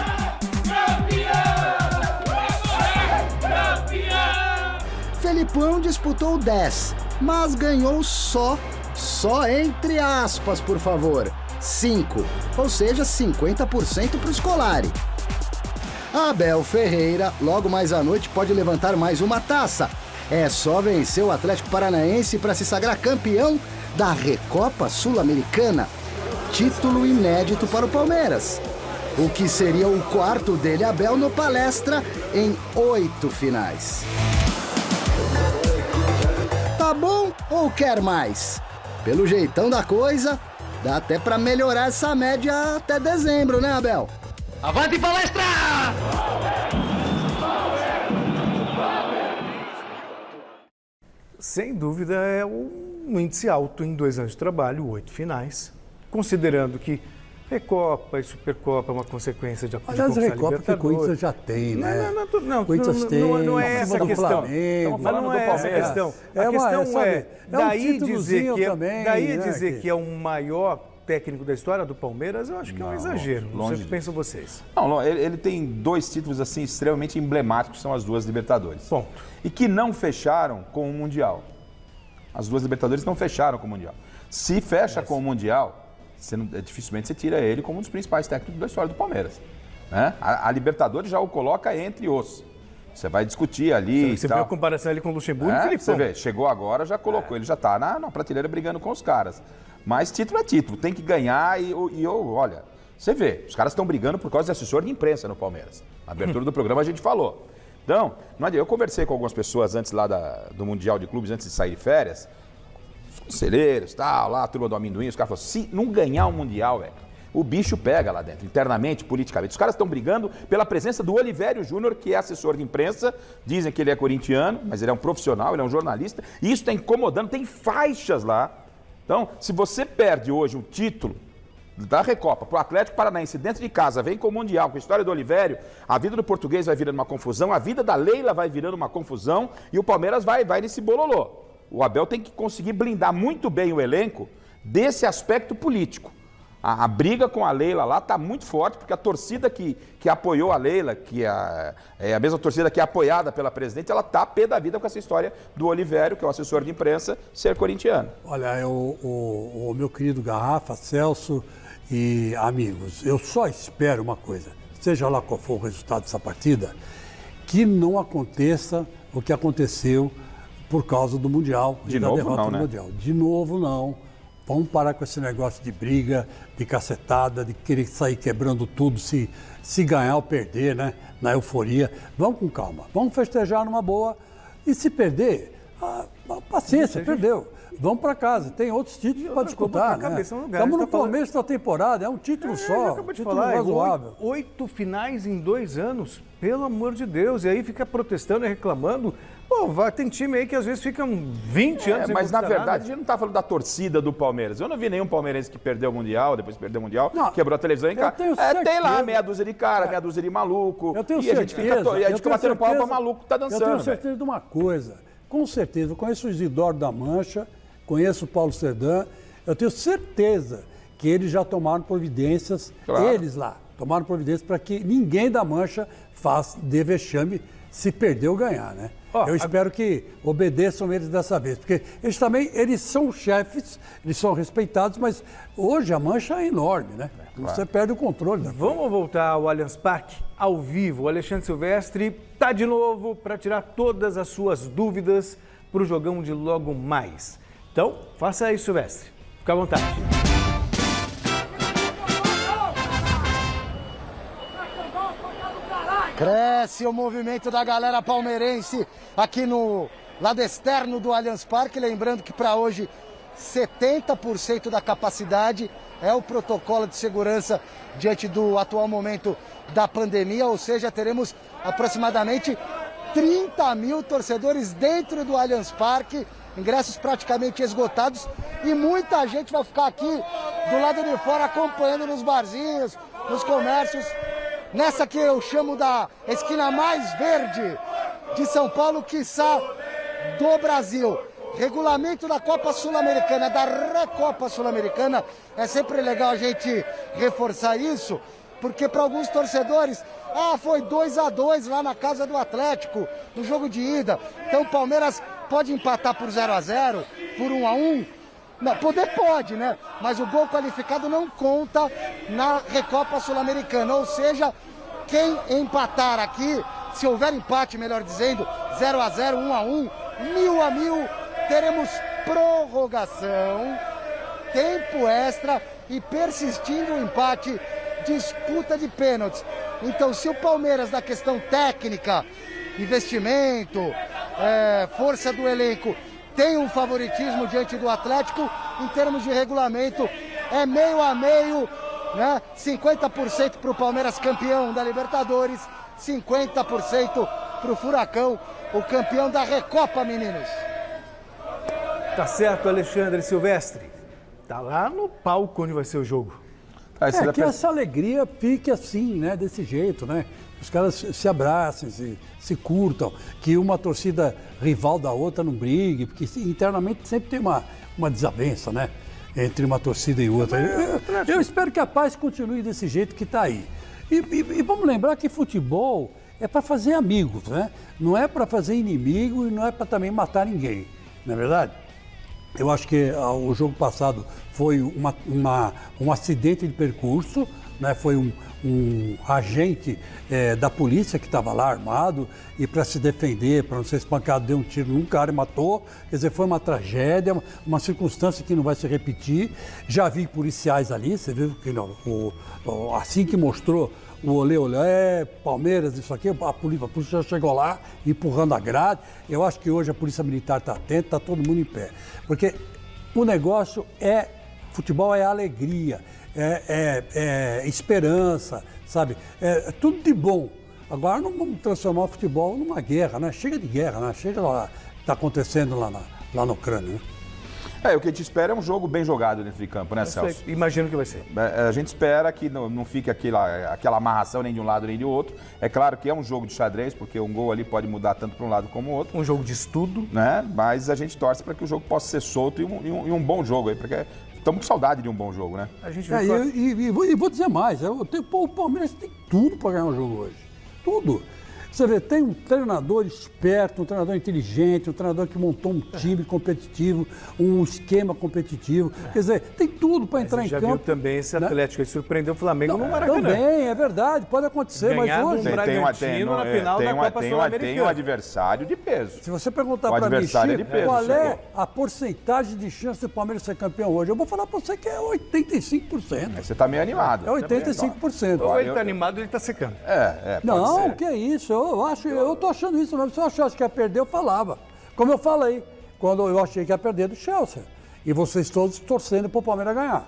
Felipão disputou 10, mas ganhou só entre aspas, por favor, 5, ou seja, 50% para o Scolari. Abel Ferreira, logo mais à noite, pode levantar mais uma taça. É só vencer o Atlético Paranaense para se sagrar campeão da Recopa Sul-Americana. Título inédito para o Palmeiras. O que seria o 4º dele, Abel, no Palestra, em 8 finais. Tá bom ou quer mais? Pelo jeitão da coisa, dá até para melhorar essa média até dezembro, né, Abel? Avante Palestra! Sem dúvida é um índice alto em 2 anos de trabalho, 8 finais, considerando que Recopa e Supercopa é uma consequência de Aliás, Recopa que o Corinthians já tem, né? Não, Corinthians tem, não é essa a questão. Mas não é essa a questão. A questão é, daí dizer que é o maior técnico da história do Palmeiras, eu acho que é um exagero. Não sei o que pensam vocês. Não, ele tem 2 títulos assim extremamente emblemáticos, são as 2 Libertadores. Ponto. E que não fecharam com o Mundial. As 2 Libertadores não fecharam com o Mundial. Se fecha com o Mundial, dificilmente você tira ele como um dos principais técnicos da história do Palmeiras. Né? A Libertadores já o coloca entre os. Você vai discutir ali. Você viu a comparação ali com o Luxemburgo e o Felipão. Você vê, chegou agora, já colocou, ele já está na prateleira brigando com os caras. Mas título é título, tem que ganhar e olha, você vê, os caras estão brigando por causa de assessor de imprensa no Palmeiras. Na abertura do programa a gente falou. Então, não adianta, eu conversei com algumas pessoas antes lá do Mundial de Clubes, antes de sair de férias, os conselheiros, tal, lá, a turma do amendoim, os caras falaram, se não ganhar o Mundial, velho, o bicho pega lá dentro, internamente, politicamente. Os caras estão brigando pela presença do Olivério Júnior, que é assessor de imprensa, dizem que ele é corintiano, mas ele é um profissional, ele é um jornalista, e isso está incomodando, tem faixas lá. Então, se você perde hoje um título da Recopa para o Atlético Paranaense dentro de casa, vem com o Mundial, com a história do Olivério, a vida do português vai virando uma confusão, a vida da Leila vai virando uma confusão e o Palmeiras vai nesse bololô. O Abel tem que conseguir blindar muito bem o elenco desse aspecto político. A briga com a Leila lá está muito forte, porque a torcida que apoiou a Leila, que é a mesma torcida que é apoiada pela presidente, ela está pé da vida com essa história do Olivério, que é o assessor de imprensa, ser corintiano. Olha, o meu querido Garrafa, Celso e amigos, eu só espero uma coisa, seja lá qual for o resultado dessa partida, que não aconteça o que aconteceu por causa do Mundial e da derrota do Mundial. De novo, não. Vamos parar com esse negócio de briga, de cacetada, de querer sair quebrando tudo, se ganhar ou perder, né? Na euforia. Vamos com calma, vamos festejar numa boa. E se perder, paciência, perdeu. Vamos para casa, tem outros títulos para disputar, né? Estamos no começo da temporada, é um título só, acabou de título falar, razoável. 8 finais em 2 anos, pelo amor de Deus, e aí fica protestando e reclamando. Pô, tem time aí que às vezes ficam 20 anos sem mas na verdade nada. A gente não está falando da torcida do Palmeiras. Eu não vi nenhum palmeirense que perdeu o Mundial, depois perdeu o Mundial, quebrou a televisão em casa. Tem lá meia dúzia de cara, meia dúzia de maluco. Eu tenho e a gente fica batendo pau para maluco que tá dançando. Eu tenho certeza de uma coisa, com certeza, eu conheço o Isidoro da Mancha, conheço o Paulo Serdã, eu tenho certeza que eles já tomaram providências, eles lá, tomaram providências para que ninguém da Mancha dê vexame se perder ou ganhar, né? Eu espero que obedeçam eles dessa vez, porque eles são chefes, eles são respeitados, mas hoje a mancha é enorme, né? Você perde o controle. Vamos voltar ao Allianz Parque, ao vivo. O Alexandre Silvestre está de novo para tirar todas as suas dúvidas para o jogão de logo mais. Então, faça isso, Silvestre. Fica à vontade. Cresce o movimento da galera palmeirense aqui no lado externo do Allianz Parque. Lembrando que para hoje 70% da capacidade é o protocolo de segurança diante do atual momento da pandemia, ou seja, teremos aproximadamente 30 mil torcedores dentro do Allianz Parque, ingressos praticamente esgotados, e muita gente vai ficar aqui do lado de fora acompanhando nos barzinhos, nos comércios, nessa que eu chamo da esquina mais verde de São Paulo, quiçá do Brasil. Regulamento da Copa Sul-Americana, da Recopa Sul-Americana, é sempre legal a gente reforçar isso, porque para alguns torcedores, foi 2-2 lá na casa do Atlético, no jogo de ida. Então o Palmeiras pode empatar por 0-0, por 1-1. Não, poder pode, né? Mas o gol qualificado não conta na Recopa Sul-Americana. Ou seja, quem empatar aqui, se houver empate, melhor dizendo, 0-0, 1-1, 1000-1000, teremos prorrogação, tempo extra e, persistindo o empate, disputa de pênaltis. Então, se o Palmeiras, na questão técnica, investimento, força do elenco, tem um favoritismo diante do Atlético, em termos de regulamento, é meio a meio, né? 50% para o Palmeiras, campeão da Libertadores, 50% para o Furacão, o campeão da Recopa, meninos. Tá certo, Alexandre Silvestre. Tá lá no palco onde vai ser o jogo. Que essa alegria fique assim, né? Desse jeito, né? Os caras se abracem, se curtam, que uma torcida rival da outra não brigue, porque internamente sempre tem uma desavença, né? Entre uma torcida e outra. Eu espero que a paz continue desse jeito que está aí. E vamos lembrar que futebol é para fazer amigos, né? Não é para fazer inimigo e não é para também matar ninguém, não é verdade? Eu acho que o jogo passado foi um acidente de percurso, né? Foi um agente da polícia que estava lá armado e para se defender, para não ser espancado, deu um tiro num cara e matou. Quer dizer, foi uma tragédia, uma circunstância que não vai se repetir. Já vi policiais ali, você viu que assim que mostrou o olé, Palmeiras, isso aqui, a polícia já chegou lá empurrando a grade. Eu acho que hoje a Polícia Militar está atenta, está todo mundo em pé. Porque o negócio futebol é alegria, é esperança, sabe? É tudo de bom. Agora não vamos transformar o futebol numa guerra, né? Chega de guerra, né? Chega lá, está acontecendo lá na Ucrânia, né? O que a gente espera é um jogo bem jogado dentro de campo, né, Celso? Imagino que vai ser. A gente espera que não fique aquela amarração nem de um lado nem de outro. É claro que é um jogo de xadrez, porque um gol ali pode mudar tanto para um lado como o outro. Um jogo de estudo. Né? Mas a gente torce para que o jogo possa ser solto e um bom jogo aí, porque estamos com saudade de um bom jogo, né? A gente e vou dizer mais, o Palmeiras tem tudo para ganhar um jogo hoje. Tudo. Você vê, tem um treinador esperto, um treinador inteligente, um treinador que montou um time competitivo, um esquema competitivo. Quer dizer, tem tudo para entrar em campo. Já viu também esse Atlético, ele surpreendeu o Flamengo no Maracanã. Também, é verdade, pode acontecer, mas hoje... na final da Copa Sul-Americana. Tem um adversário de peso. Se você perguntar para mim, qual é a porcentagem de chance do Palmeiras ser campeão hoje, eu vou falar para você que é 85%. Você está meio animado. É 85%. Ou ele está animado ou ele está secando. Não, que é isso, eu tô achando isso mesmo. Se eu achasse que ia perder, eu falava. Como eu falei, quando eu achei que ia perder do Chelsea. E vocês todos torcendo para o Palmeiras ganhar.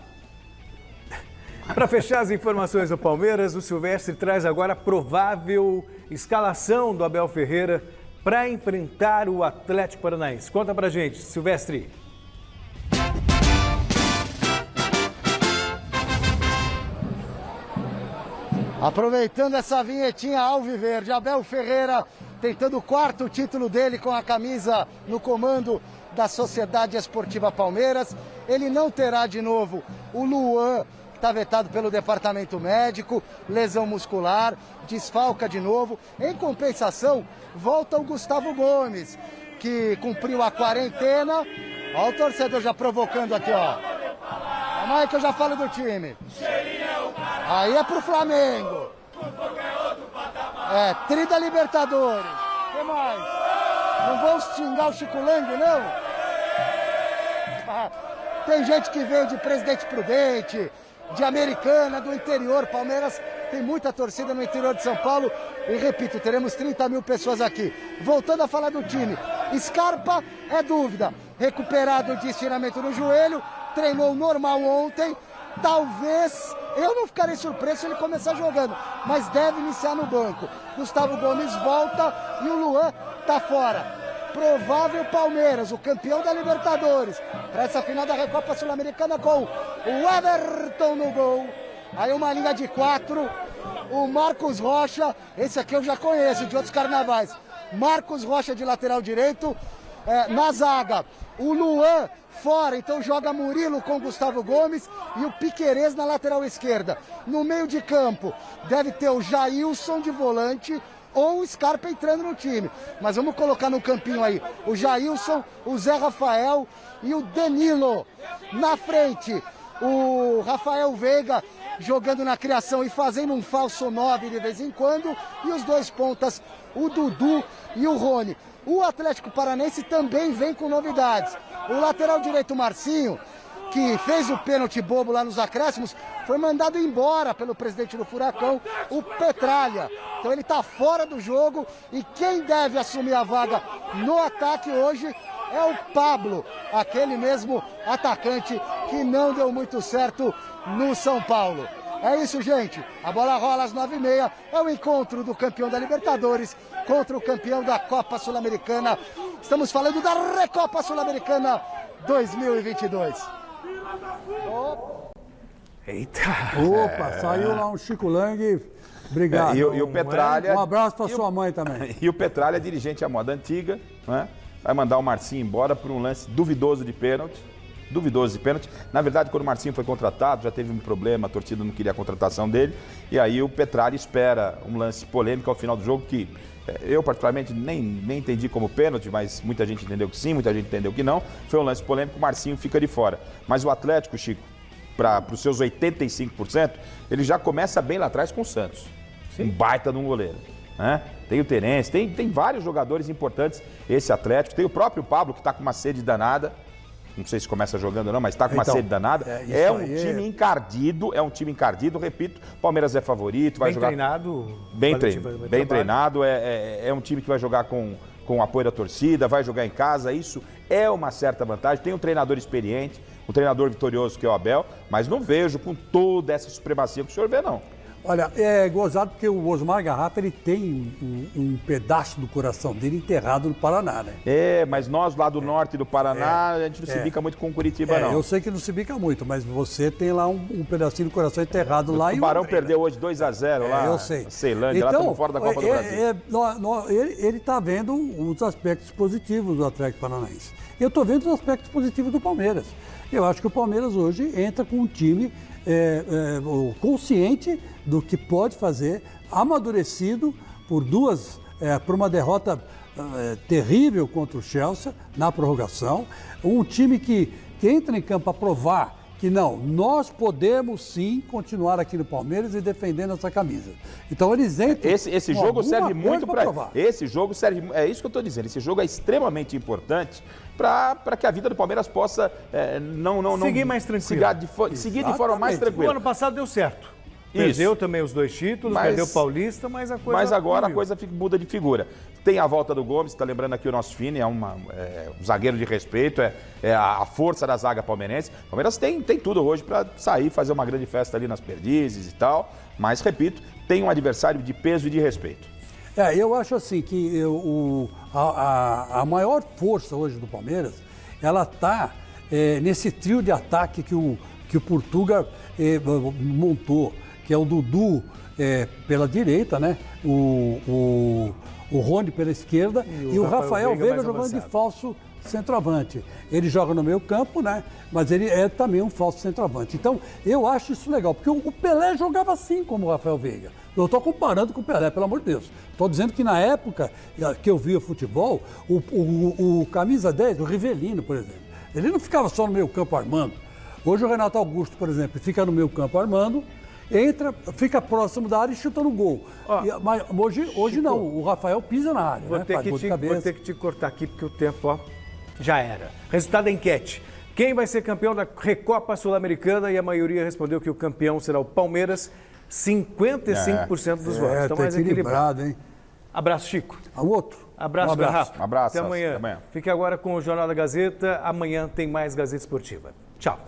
Para fechar as informações do Palmeiras, o Silvestre traz agora a provável escalação do Abel Ferreira para enfrentar o Atlético Paranaense. Conta pra gente, Silvestre. Aproveitando essa vinhetinha alviverde, Abel Ferreira tentando o 4º título dele com a camisa no comando da Sociedade Esportiva Palmeiras. Ele não terá de novo o Luan, que está vetado pelo departamento médico, lesão muscular, desfalca de novo. Em compensação, volta o Gustavo Gomes, que cumpriu a quarentena. Olha o torcedor já provocando aqui, ó. Calma aí que eu já falo do time. Aí é pro Flamengo. Tri da Libertadores. O que mais? Não vão xingar o Chico Lang, não? Tem gente que veio de Presidente Prudente, de Americana, do interior. Palmeiras tem muita torcida no interior de São Paulo. E repito, teremos 30 mil pessoas aqui. Voltando a falar do time, Scarpa é dúvida. Recuperado de estiramento no joelho, treinou normal ontem. Talvez, eu não ficarei surpreso se ele começar jogando, mas deve iniciar no banco. Gustavo Gomes volta e o Luan tá fora. Provável Palmeiras, o campeão da Libertadores, para essa final da Recopa Sul-Americana com o Everton no gol. Aí uma linha de 4, o Marcos Rocha, esse aqui eu já conheço de outros carnavais. Marcos Rocha de lateral direito, na zaga. O Luan fora, então joga Murilo com Gustavo Gomes e o Piquerez na lateral esquerda. No meio de campo deve ter o Jailson de volante ou o Scarpa entrando no time. Mas vamos colocar no campinho aí o Jailson, o Zé Rafael e o Danilo. Na frente, o Rafael Veiga jogando na criação e fazendo um falso 9 de vez em quando. E os dois pontas, o Dudu e o Rony. O Atlético Paranaense também vem com novidades. O lateral direito Marcinho, que fez o pênalti bobo lá nos acréscimos, foi mandado embora pelo presidente do Furacão, o Petralha. Então ele está fora do jogo e quem deve assumir a vaga no ataque hoje é o Pablo, aquele mesmo atacante que não deu muito certo no São Paulo. É isso, gente. A bola rola às 9h30. É o encontro do campeão da Libertadores contra o campeão da Copa Sul-Americana. Estamos falando da Recopa Sul-Americana 2022. Eita! Opa, saiu lá um Chico Lang. Obrigado. E o Petralha... Um abraço para sua mãe também. E o Petralha, dirigente à moda antiga, né? Vai mandar o Marcinho embora por um lance duvidoso de pênalti. Na verdade, quando o Marcinho foi contratado, já teve um problema, a torcida não queria a contratação dele. E aí o Petralha espera um lance polêmico ao final do jogo, que eu particularmente nem entendi como pênalti, mas muita gente entendeu que sim, muita gente entendeu que não. Foi um lance polêmico, o Marcinho fica de fora. Mas o Atlético, Chico, para os seus 85%, ele já começa bem lá atrás com o Santos. Sim. Um baita de um goleiro. Né? Tem o Terence, tem vários jogadores importantes esse Atlético. Tem o próprio Pablo, que está com uma sede danada. Não sei se começa jogando ou não, mas está com uma sede danada. É um time encardido, repito, Palmeiras é favorito, vai jogar... Bem treinado, é um time que vai jogar com o apoio da torcida, vai jogar em casa, isso é uma certa vantagem. Tem um treinador experiente, um treinador vitorioso que é o Abel, mas não vejo com toda essa supremacia que o senhor vê, não. Olha, é gozado porque o Osmar Garrafa, ele tem um pedaço do coração dele enterrado no Paraná, né? Mas nós lá do norte do Paraná, a gente não se bica muito com Curitiba, não. Eu sei que não se bica muito, mas você tem lá um pedacinho do coração enterrado lá. O Tubarão perdeu hoje 2-0 lá. Eu sei. Ceilândia, então, lá estamos fora da Copa do Brasil. Ele está vendo os aspectos positivos do Atlético Paranaense. Eu estou vendo os aspectos positivos do Palmeiras. Eu acho que o Palmeiras hoje entra com um time consciente do que pode fazer, amadurecido por uma derrota terrível contra o Chelsea na prorrogação, um time que entra em campo a provar que nós podemos sim continuar aqui no Palmeiras e defendendo essa camisa. Então eles entram. Esse jogo serve muito para provar. Esse jogo serve, é isso que eu estou dizendo. Esse jogo é extremamente importante para que a vida do Palmeiras possa seguir mais tranquilo. Seguir de forma mais tranquila. O ano passado deu certo. Perdeu também os 2 títulos, perdeu o Paulista, mas a coisa... Mas agora a coisa muda de figura. Tem a volta do Gomes, está lembrando aqui o nosso Fini, é um zagueiro de respeito, é a força da zaga palmeirense. O Palmeiras tem tudo hoje para sair, fazer uma grande festa ali nas Perdizes e tal, mas, repito, tem um adversário de peso e de respeito. Eu acho assim que a maior força hoje do Palmeiras, ela está nesse trio de ataque que o Portuga montou, que é o Dudu pela direita, né? O Rony pela esquerda e o Rafael Veiga jogando de falso centroavante. Ele joga no meio campo, né? Mas ele é também um falso centroavante. Então, eu acho isso legal, porque o Pelé jogava assim como o Rafael Veiga. Eu estou comparando com o Pelé, pelo amor de Deus. Estou dizendo que na época que eu via futebol, o camisa 10, o Rivelino, por exemplo, ele não ficava só no meio campo armando. Hoje o Renato Augusto, por exemplo, fica no meio campo armando, fica próximo da área e chuta no gol. Mas hoje Chico, não, o Rafael pisa na área. Vou ter que te cortar aqui porque o tempo já era. Resultado da enquete. Quem vai ser campeão da Recopa Sul-Americana? E a maioria respondeu que o campeão será o Palmeiras. 55% dos votos. Então, tá mais equilibrado, hein? Abraço, Chico. O outro. Abraço, Um abraço. Garrafa. Abraço, Até amanhã. até amanhã. Fique agora com o Jornal da Gazeta. Amanhã tem mais Gazeta Esportiva. Tchau.